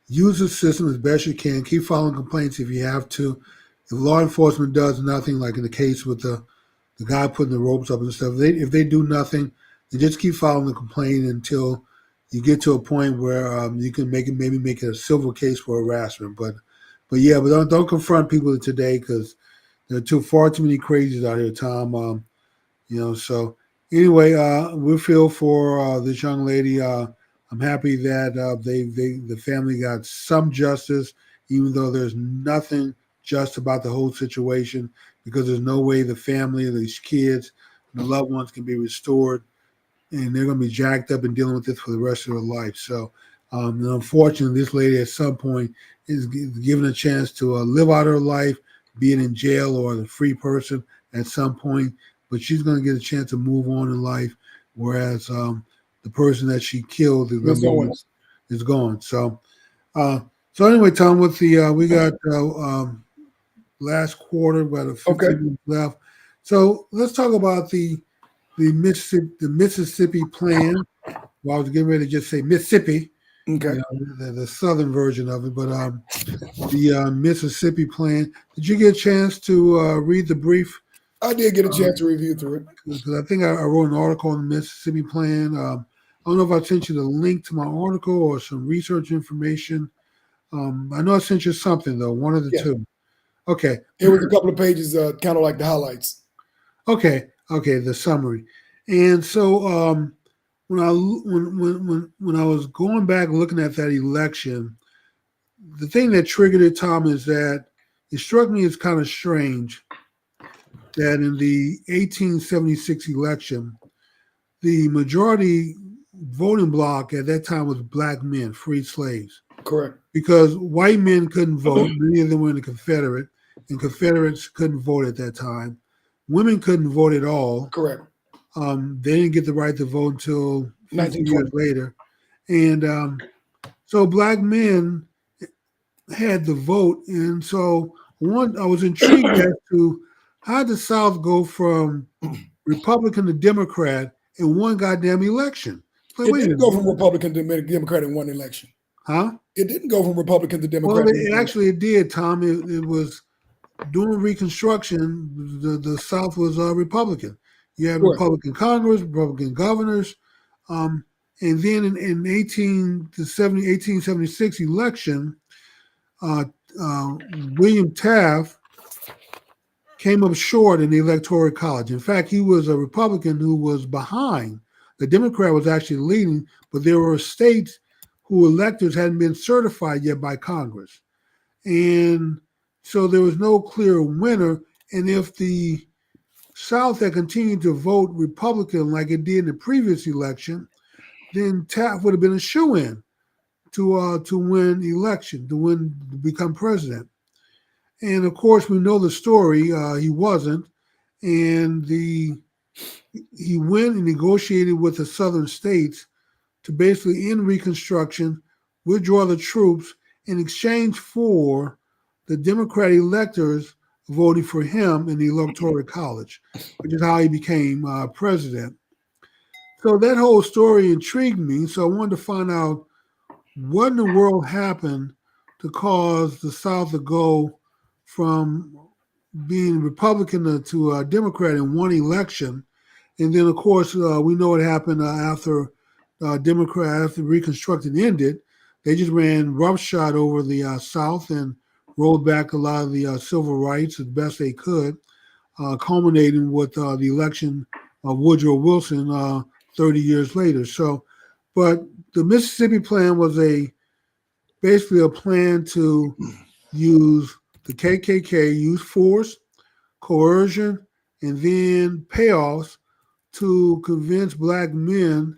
Use the system as best you can. Keep filing complaints if you have to. If law enforcement does nothing, like in the case with the guy putting the ropes up and stuff, if they do nothing, then just keep filing the complaint until you get to a point where you can make it a civil case for harassment. But don't confront people today because there are far too many crazies out here, Tom. So anyway, we feel for this young lady. I'm happy that the family got some justice, even though there's nothing just about the whole situation, because there's no way the family of these kids and the loved ones can be restored, and they're going to be jacked up and dealing with this for the rest of their life. So unfortunately, this lady at some point is given a chance to live out her life, be it in jail or a free person at some point, but she's going to get a chance to move on in life, whereas the person that she killed is going to is gone. So, so anyway, Tom, with the we got last quarter, about 15 Okay. minutes left. So let's talk about the Mississippi plan. Well, I was getting ready to just say Mississippi, Okay. you know, the southern version of it, but the Mississippi plan. Did you get a chance to read the brief? I did get a chance to review through it. Because I think I wrote an article on the Mississippi plan. I don't know if I sent you the link to my article or some research information. I know I sent you something though, one of the Yeah. two. Okay. It was a couple of pages, kind of like the highlights. Okay, the summary. And so when I was going back looking at that election, the thing that triggered it, Tom, is that it struck me as kind of strange that in the 1876 election, the majority voting bloc at that time was black men, freed slaves, Correct. because white men couldn't vote. Many of them were in the Confederate, and Confederates couldn't vote at that time. Women couldn't vote at all. Correct. They didn't get the right to vote until 50 years 1920. later. And so black men had the vote. And so I was intrigued as to how did the South go from Republican to Democrat in one goddamn election? Like, It wait a didn't go minute. from Republican to Democrat in one election. Huh? It didn't go from Republican to Well, Democrat. it did, Tom. It was during Reconstruction, the South was Republican. You had Correct. Republican Congress, Republican governors. And then in 1876 election, William Taft came up short in the Electoral College. In fact, he was a Republican who was behind. The Democrat was actually leading, but there were states who electors hadn't been certified yet by Congress. And so there was no clear winner. And if the South had continued to vote Republican like it did in the previous election, then Taft would have been a shoo-in to win election, to become president. And of course, we know the story. He wasn't, and he went and negotiated with the southern states to basically end Reconstruction, withdraw the troops in exchange for the Democratic electors voting for him in the Electoral College, which is how he became president. So that whole story intrigued me. So I wanted to find out what in the world happened to cause the South to go from being Republican to Democrat in one election. And then, of course, we know what happened after Reconstruction ended. They just ran roughshod over the South and rolled back a lot of the civil rights as best they could, culminating with the election of Woodrow Wilson 30 years later. So, but the Mississippi Plan was basically a plan to use the KKK, use force, coercion, and then payoffs to convince black men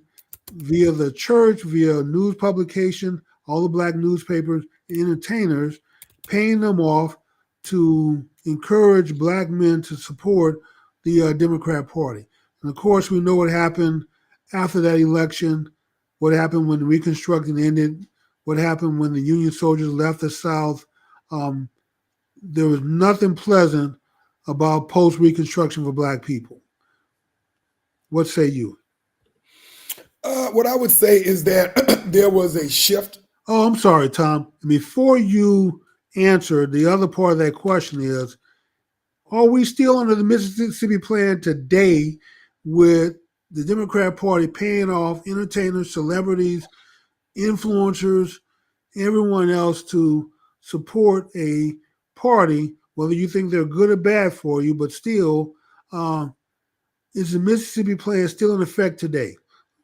via the church, via news publication, all the black newspapers, entertainers, paying them off to encourage black men to support the Democrat Party. And of course, we know what happened after that election, what happened when Reconstruction ended, what happened when the Union soldiers left the South. There was nothing pleasant about post-Reconstruction for black people. What say you? What I would say is that there was a shift. Oh, I'm sorry, Tom. Before you answer, the other part of that question is, are we still under the Mississippi Plan today with the Democrat Party paying off entertainers, celebrities, influencers, everyone else to support a party, whether you think they're good or bad for you, but still, is the Mississippi Plan still in effect today?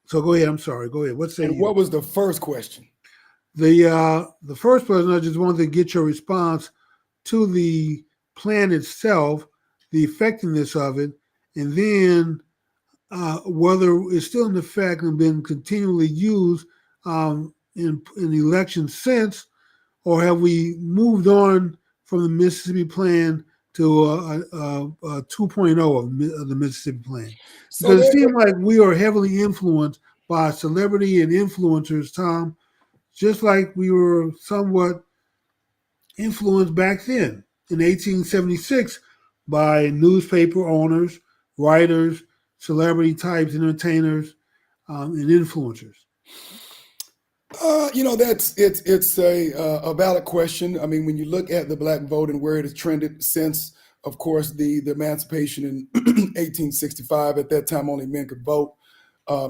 So go ahead. I'm sorry. Go ahead. What say you? What was the first question? The first question, I just wanted to get your response to the plan itself, the effectiveness of it, and then whether it's still in effect and been continually used in elections since, or have we moved on from the Mississippi Plan to 2.0 of the Mississippi Plan? Because it seems like we are heavily influenced by celebrity and influencers, Tom, just like we were somewhat influenced back then in 1876 by newspaper owners, writers, celebrity types, entertainers, and influencers. It's a valid question. I mean, when you look at the black vote and where it has trended since, of course, the emancipation in 1865. At that time, only men could vote,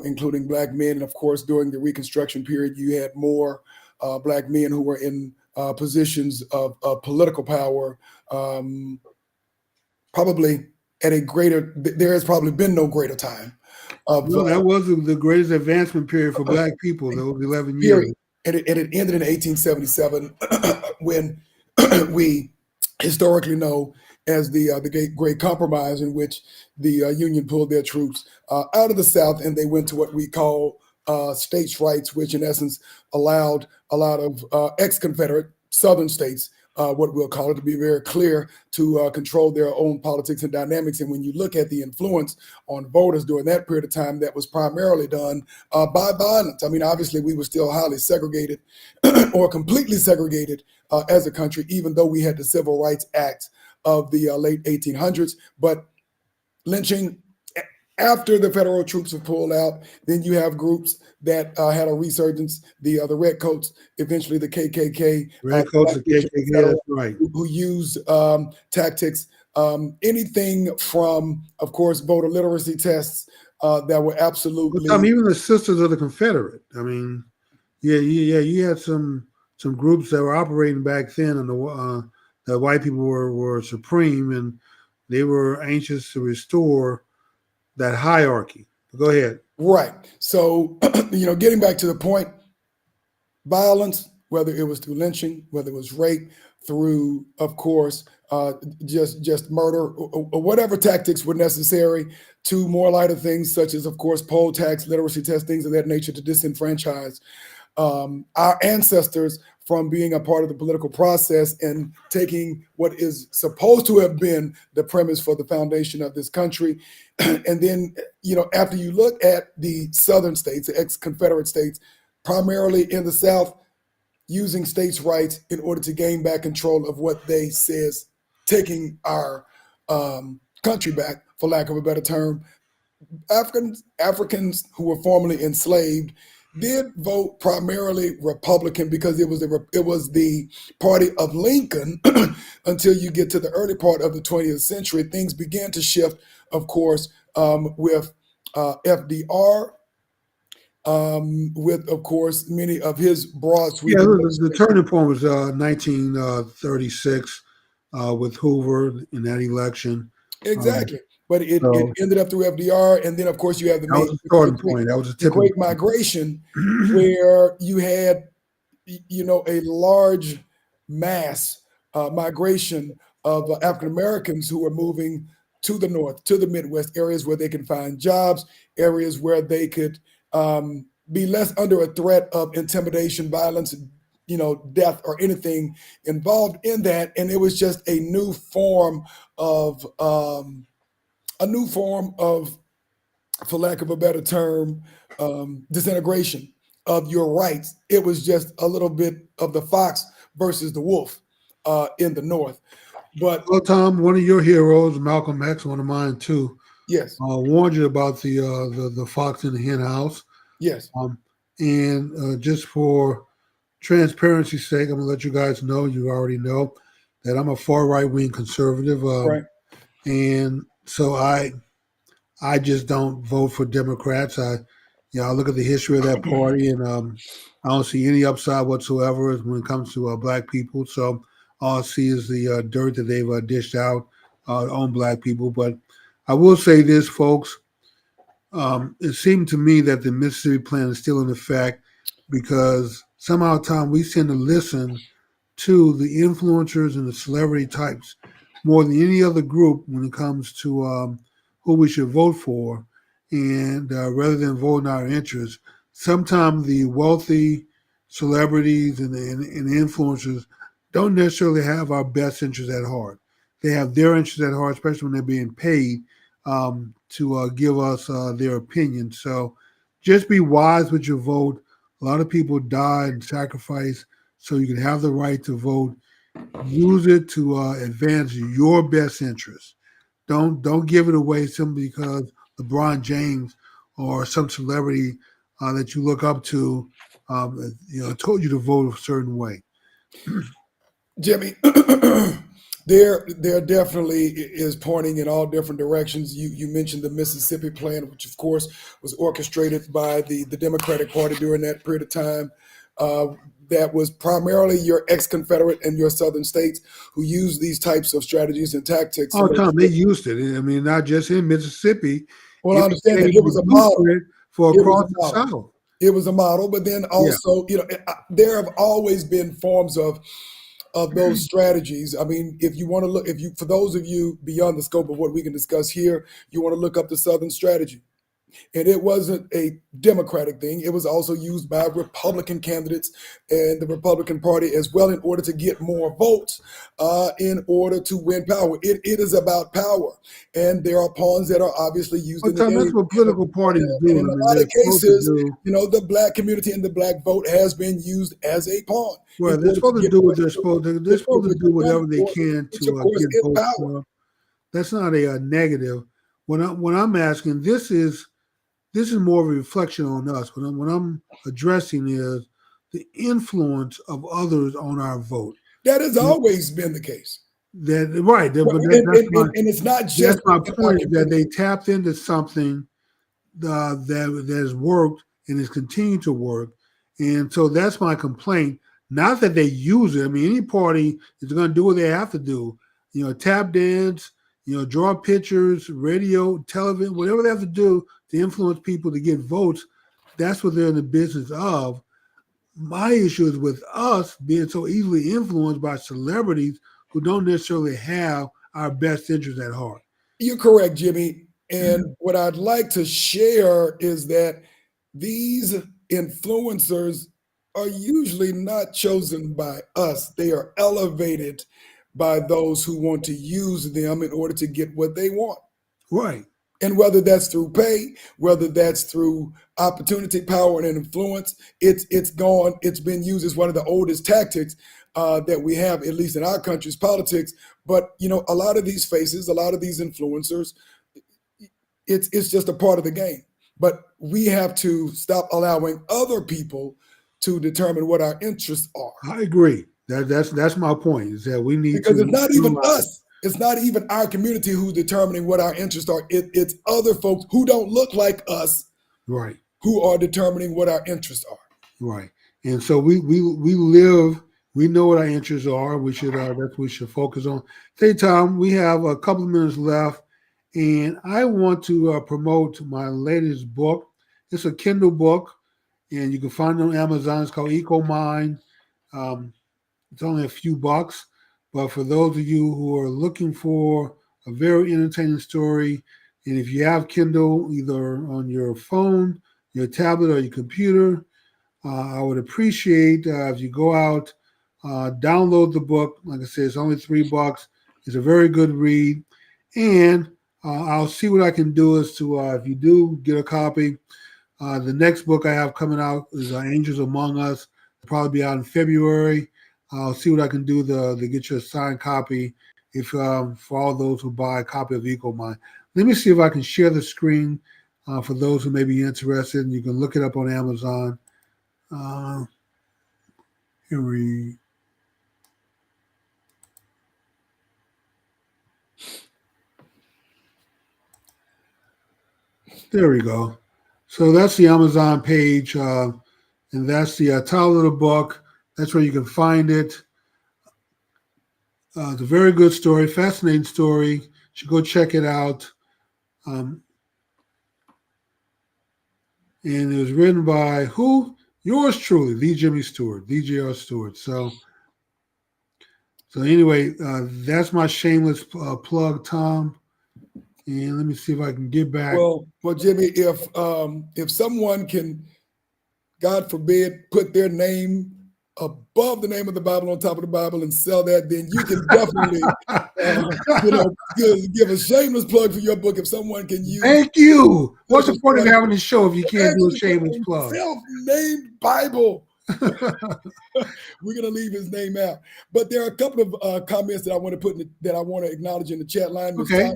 including black men. And of course, during the Reconstruction period, you had more black men who were in positions of political power. Probably at a greater. There has probably been no greater time of No, that was the greatest advancement period for black people, those 11 years. period. And it ended in 1877 when we historically know as the Great Compromise, in which the Union pulled their troops out of the South and they went to what we call states' rights, which in essence allowed a lot of ex-Confederate Southern states, what we'll call it, to be very clear, to control their own politics and dynamics. And when you look at the influence on voters during that period of time, that was primarily done by violence. I mean, obviously, we were still highly segregated or completely segregated as a country, even though we had the Civil Rights Act of the late 1800s. But lynching, after the federal troops have pulled out, then you have groups that had a resurgence. The Redcoats, eventually the KKK, Redcoats, the KKK, that's right. who used tactics, anything from, of course, voter literacy tests that were absolutely. But, even the Sisters of the Confederate. I mean, you had some groups that were operating back then, and the white people were supreme, and they were anxious to restore that hierarchy. Go ahead. Right. So, getting back to the point, violence, whether it was through lynching, whether it was rape, through, of course, just murder, or whatever tactics were necessary, to more lighter things such as, of course, poll tax, literacy test, things of that nature to disenfranchise our ancestors from being a part of the political process and taking what is supposed to have been the premise for the foundation of this country. And then, after you look at the southern states, the ex-Confederate states, primarily in the South, using states' rights in order to gain back control of what they says, taking our country back, for lack of a better term. Africans who were formerly enslaved did vote primarily Republican because it was the party of Lincoln until you get to the early part of the 20th century. Things began to shift, of course, with FDR, with, of course, many of his broad sweep. Yeah, the turning point was 1936 with Hoover in that election. Exactly. But it ended up through FDR, and then of course you have that was a starting point. That was a the Great Migration, where you had, a large mass migration of African Americans who were moving to the North, to the Midwest, areas where they can find jobs, areas where they could be less under a threat of intimidation, violence, death, or anything involved in that. And it was just a new form of for lack of a better term, disintegration of your rights. It was just a little bit of the fox versus the wolf in the North. But well, Tom, one of your heroes, Malcolm X, one of mine too. Yes. Warned you about the fox in the hen house. Yes. And just for transparency's sake, I'm gonna let you guys know. You already know that I'm a far right wing conservative. Right. And so I just don't vote for Democrats. I look at the history of that party, and I don't see any upside whatsoever when it comes to black people. So all I see is the dirt that they've dished out on black people. But I will say this, folks. It seemed to me that the Mississippi Plan is still in effect because somehow, Tom, we tend to listen to the influencers and the celebrity types more than any other group when it comes to who we should vote for. And rather than voting our interests, sometimes the wealthy celebrities and influencers don't necessarily have our best interests at heart. They have their interests at heart, especially when they're being paid to give us their opinion. So just be wise with your vote. A lot of people died and sacrificed so you can have the right to vote. Use it to advance your best interest. Don't give it away simply because LeBron James or some celebrity that you look up to, told you to vote a certain way. Jimmy, there definitely is pointing in all different directions. You mentioned the Mississippi plan, which of course was orchestrated by the Democratic Party during that period of time. That was primarily your ex-Confederate and your Southern states who used these types of strategies and tactics. Oh, Tom, they used it. I mean, not just in Mississippi. Well, It I understand that became it was the a model. blueprint for It was across a the model. South. It was a model, but then also, there have always been forms of those strategies. I mean, if you want to look, for those of you beyond the scope of what we can discuss here, you want to look up the Southern strategy. And it wasn't a Democratic thing. It was also used by Republican candidates and the Republican Party as well in order to get more votes, in order to win power. It is about power. And there are pawns that are obviously used Well, in the Tom, game. that's what political parties And do. in I a mean, lot they're of supposed to cases, do. the black community and the black vote has been used as a pawn in Well, they're order to supposed to get do what what they're supposed to. They're supposed to do whatever they can which of to course get is votes power. for. That's not a negative. When I'm asking, this is more of a reflection on us. When I'm addressing is the influence of others on our vote. That has always been the case. That right, Well, but and it's not just that's my in our point. Is that community. they tapped into something that has worked and is continuing to work, and so that's my complaint. Not that they use it. I mean, any party is going to do what they have to do. Tap dance. Draw pictures, radio, television, whatever they have to do to influence people to get votes. That's what they're in the business of. My issue is with us being so easily influenced by celebrities who don't necessarily have our best interests at heart. You're correct, Jimmy. And what I'd like to share is that these influencers are usually not chosen by us. They are elevated by those who want to use them in order to get what they want. Right. And whether that's through pay, whether that's through opportunity, power, and influence, it's gone. It's been used as one of the oldest tactics that we have, at least in our country's politics. But a lot of these faces, a lot of these influencers, it's just a part of the game. But we have to stop allowing other people to determine what our interests are. I agree. That's my point. Is that we need Because to it's not even utilize. us. It's not even our community who's determining what our interests are. It's other folks who don't look like us Right. who are determining what our interests are. Right. And so we live. We know what our interests are. We should that's what we should focus on. Hey, Tom, we have a couple of minutes left, and I want to promote my latest book. It's a Kindle book, and you can find it on Amazon. It's called Eco Mind. It's only a few bucks, but for those of you who are looking for a very entertaining story, and if you have Kindle either on your phone, your tablet, or your computer, I would appreciate if you go out, download the book. Like I said, it's only $3. It's a very good read, and I'll see what I can do as to if you do get a copy. The next book I have coming out is Angels Among Us. It'll probably be out in February. I'll see what I can do to get you a signed copy if for all those who buy a copy of Eco Mind. Let me see if I can share the screen for those who may be interested. You can look it up on Amazon. Here we There we go. So that's the Amazon page, and that's the title of the book. That's where you can find it. It's a very good story, fascinating story. You should go check it out. And it was written by who? Yours truly, the Jimmy Stewart, DJR Stewart. So anyway, that's my shameless plug, Tom. And let me see if I can get back. Well, Jimmy, if someone can, God forbid, put their name above the name of the Bible on top of the Bible and sell that, then you can definitely, give a shameless plug for your book if someone can use. Thank you. What's the point of having this show if you can't do a shameless plug? Self-named Bible. We're gonna leave his name out, but there are a couple of comments that I want to put that I want to acknowledge in the chat line. Okay.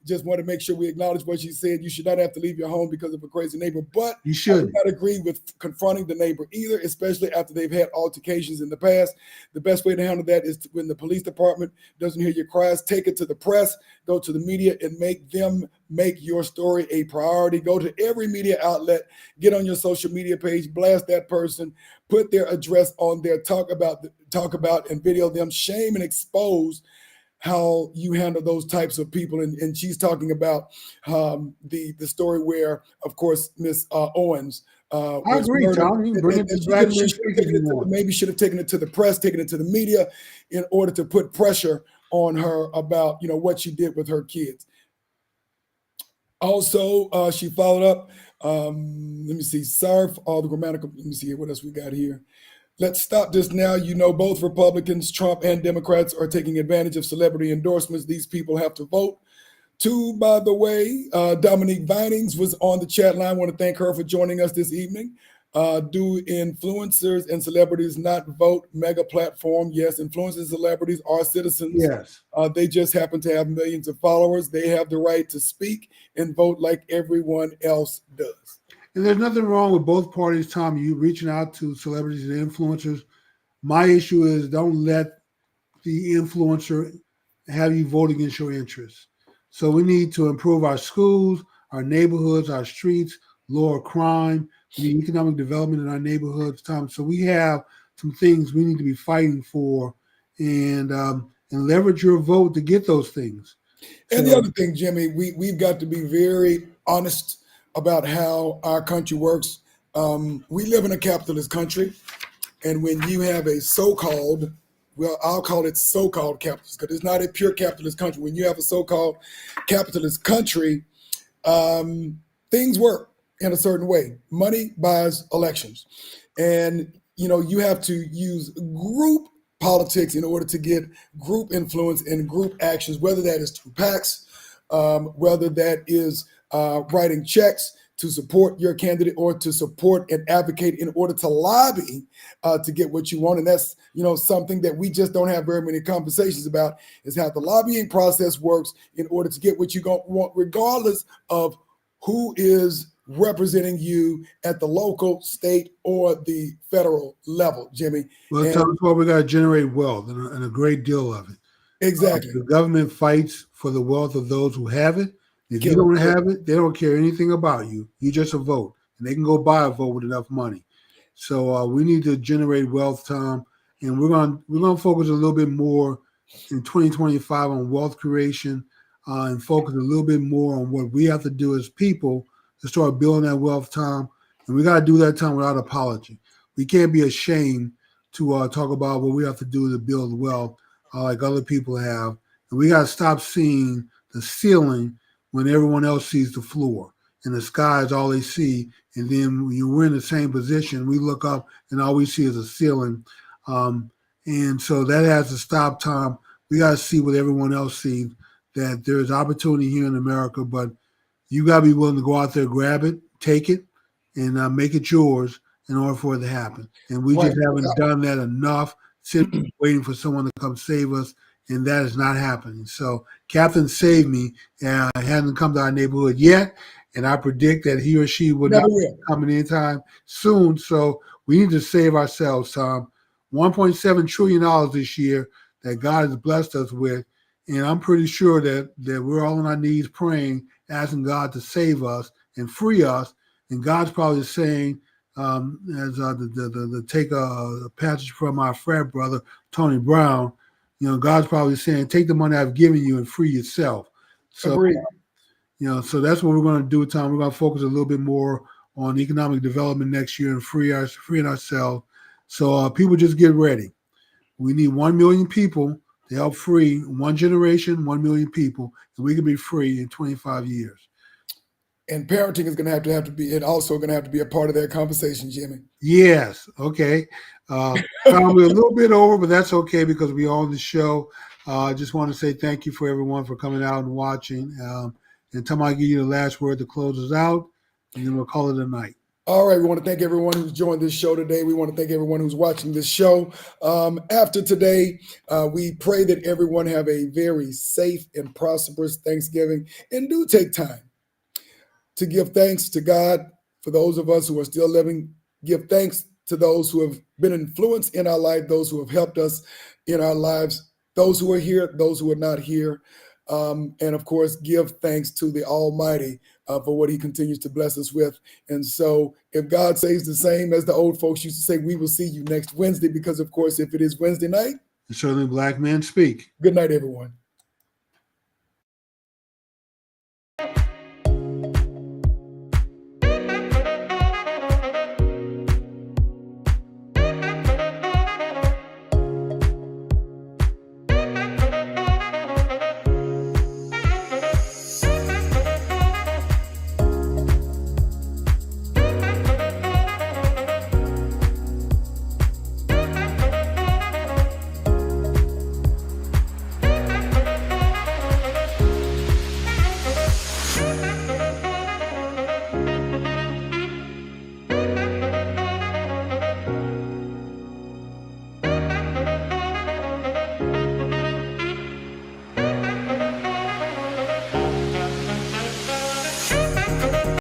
Just want to make sure we acknowledge what she said. You should not have to leave your home because of a crazy neighbor, but You should. I do not agree with confronting the neighbor either, especially after they've had altercations in the past. The best way to handle that is when the police department doesn't hear your cries, take it to the press, go to the media, and make them make your story a priority. Go to every media outlet, get on your social media page, blast that person, put their address on there, talk about and video them, shame and expose how you handle those types of people. And she's talking about the story where, of course, Miss Owens I was agree, murdered. Tom. You can bring it to Vladimir Creek if you want. Maybe should have taken it to the press, taken it to the media in order to put pressure on her about, what she did with her kids. Also, she followed up, let me see, sorry for all the grammatical, let me see what else we got here. Let's stop this now. Both Republicans, Trump and Democrats, are taking advantage of celebrity endorsements. These people have to vote. Two, by the way, Dominique Vinings was on the chat line. I want to thank her for joining us this evening. Do influencers and celebrities not vote? Mega platform. Yes, influencers and celebrities are citizens. Yes. They just happen to have millions of followers. They have the right to speak and vote like everyone else does. And there's nothing wrong with both parties, Tom. You reaching out to celebrities and influencers. My issue is don't let the influencer have you vote against your interests. So we need to improve our schools, our neighborhoods, our streets, lower crime, we need economic development in our neighborhoods, Tom. So we have some things we need to be fighting for, and leverage your vote to get those things. And the other thing, Jimmy, we've got to be very honest about how our country works. We live in a capitalist country, and when you have a so-called, well, I'll call it so-called capitalist, because it's not a pure capitalist country. When you have a so-called capitalist country, things work in a certain way. Money buys elections, and you have to use group politics in order to get group influence and group actions, whether that is through PACs, whether that is writing checks to support your candidate or to support and advocate in order to lobby to get what you want. And that's, something that we just don't have very many conversations about, is how the lobbying process works in order to get what you want, regardless of who is representing you at the local, state, or the federal level, Jimmy. Well, that's why we got to generate wealth and a great deal of it. Exactly. The government fights for the wealth of those who have it. If you don't have it, they don't care anything about you. You just a vote, and they can go buy a vote with enough money. So we need to generate wealth, Tom, and we're gonna focus a little bit more in 2025 on wealth creation, and focus a little bit more on what we have to do as people to start building that wealth, Tom. And we got to do that, Tom, without apology. We can't be ashamed to talk about what we have to do to build wealth like other people have. And we got to stop seeing the ceiling when everyone else sees the floor. And the sky is all they see. And then when we're in the same position, we look up and all we see is a ceiling. And so that has to stop, Tom. We got to see what everyone else sees, that there's opportunity here in America, but you got to be willing to go out there, grab it, take it, and make it yours in order for it to happen. And we just haven't done that enough, sitting waiting for someone to come save us, and that is not happening. So Captain Save Me hasn't come to our neighborhood yet, and I predict that he or she will not be coming anytime soon. So we need to save ourselves, Tom. $1.7 trillion this year that God has blessed us with, and I'm pretty sure that we're all on our knees praying, asking God to save us and free us. And God's probably saying, to take a passage from our frat brother, Tony Brown, God's probably saying, take the money I've given you and free yourself. So, so that's what we're going to do, Tom. We're going to focus a little bit more on economic development next year and freeing ourselves. So people just get ready. We need 1 million people to help free one generation, 1 million people, and we can be free in 25 years. And parenting is going to have to be, and also going to have to be a part of that conversation, Jimmy. Yes. Okay. Probably a little bit over, but that's okay because we on the show. I just want to say thank you for everyone for coming out and watching. And Tom, I'll give you the last word to close us out, and then we'll call it a night. All right, we want to thank everyone who's joined this show today. We want to thank everyone who's watching this show. After today, we pray that everyone have a very safe and prosperous Thanksgiving, and do take time to give thanks to God for those of us who are still living. Give thanks to those who have been influenced in our life, those who have helped us in our lives, those who are here, those who are not here. And of course, give thanks to the Almighty for what he continues to bless us with. And so if God says the same as the old folks used to say, we will see you next Wednesday, because of course, if it is Wednesday night, And certainly Black Men Speak. good night, everyone.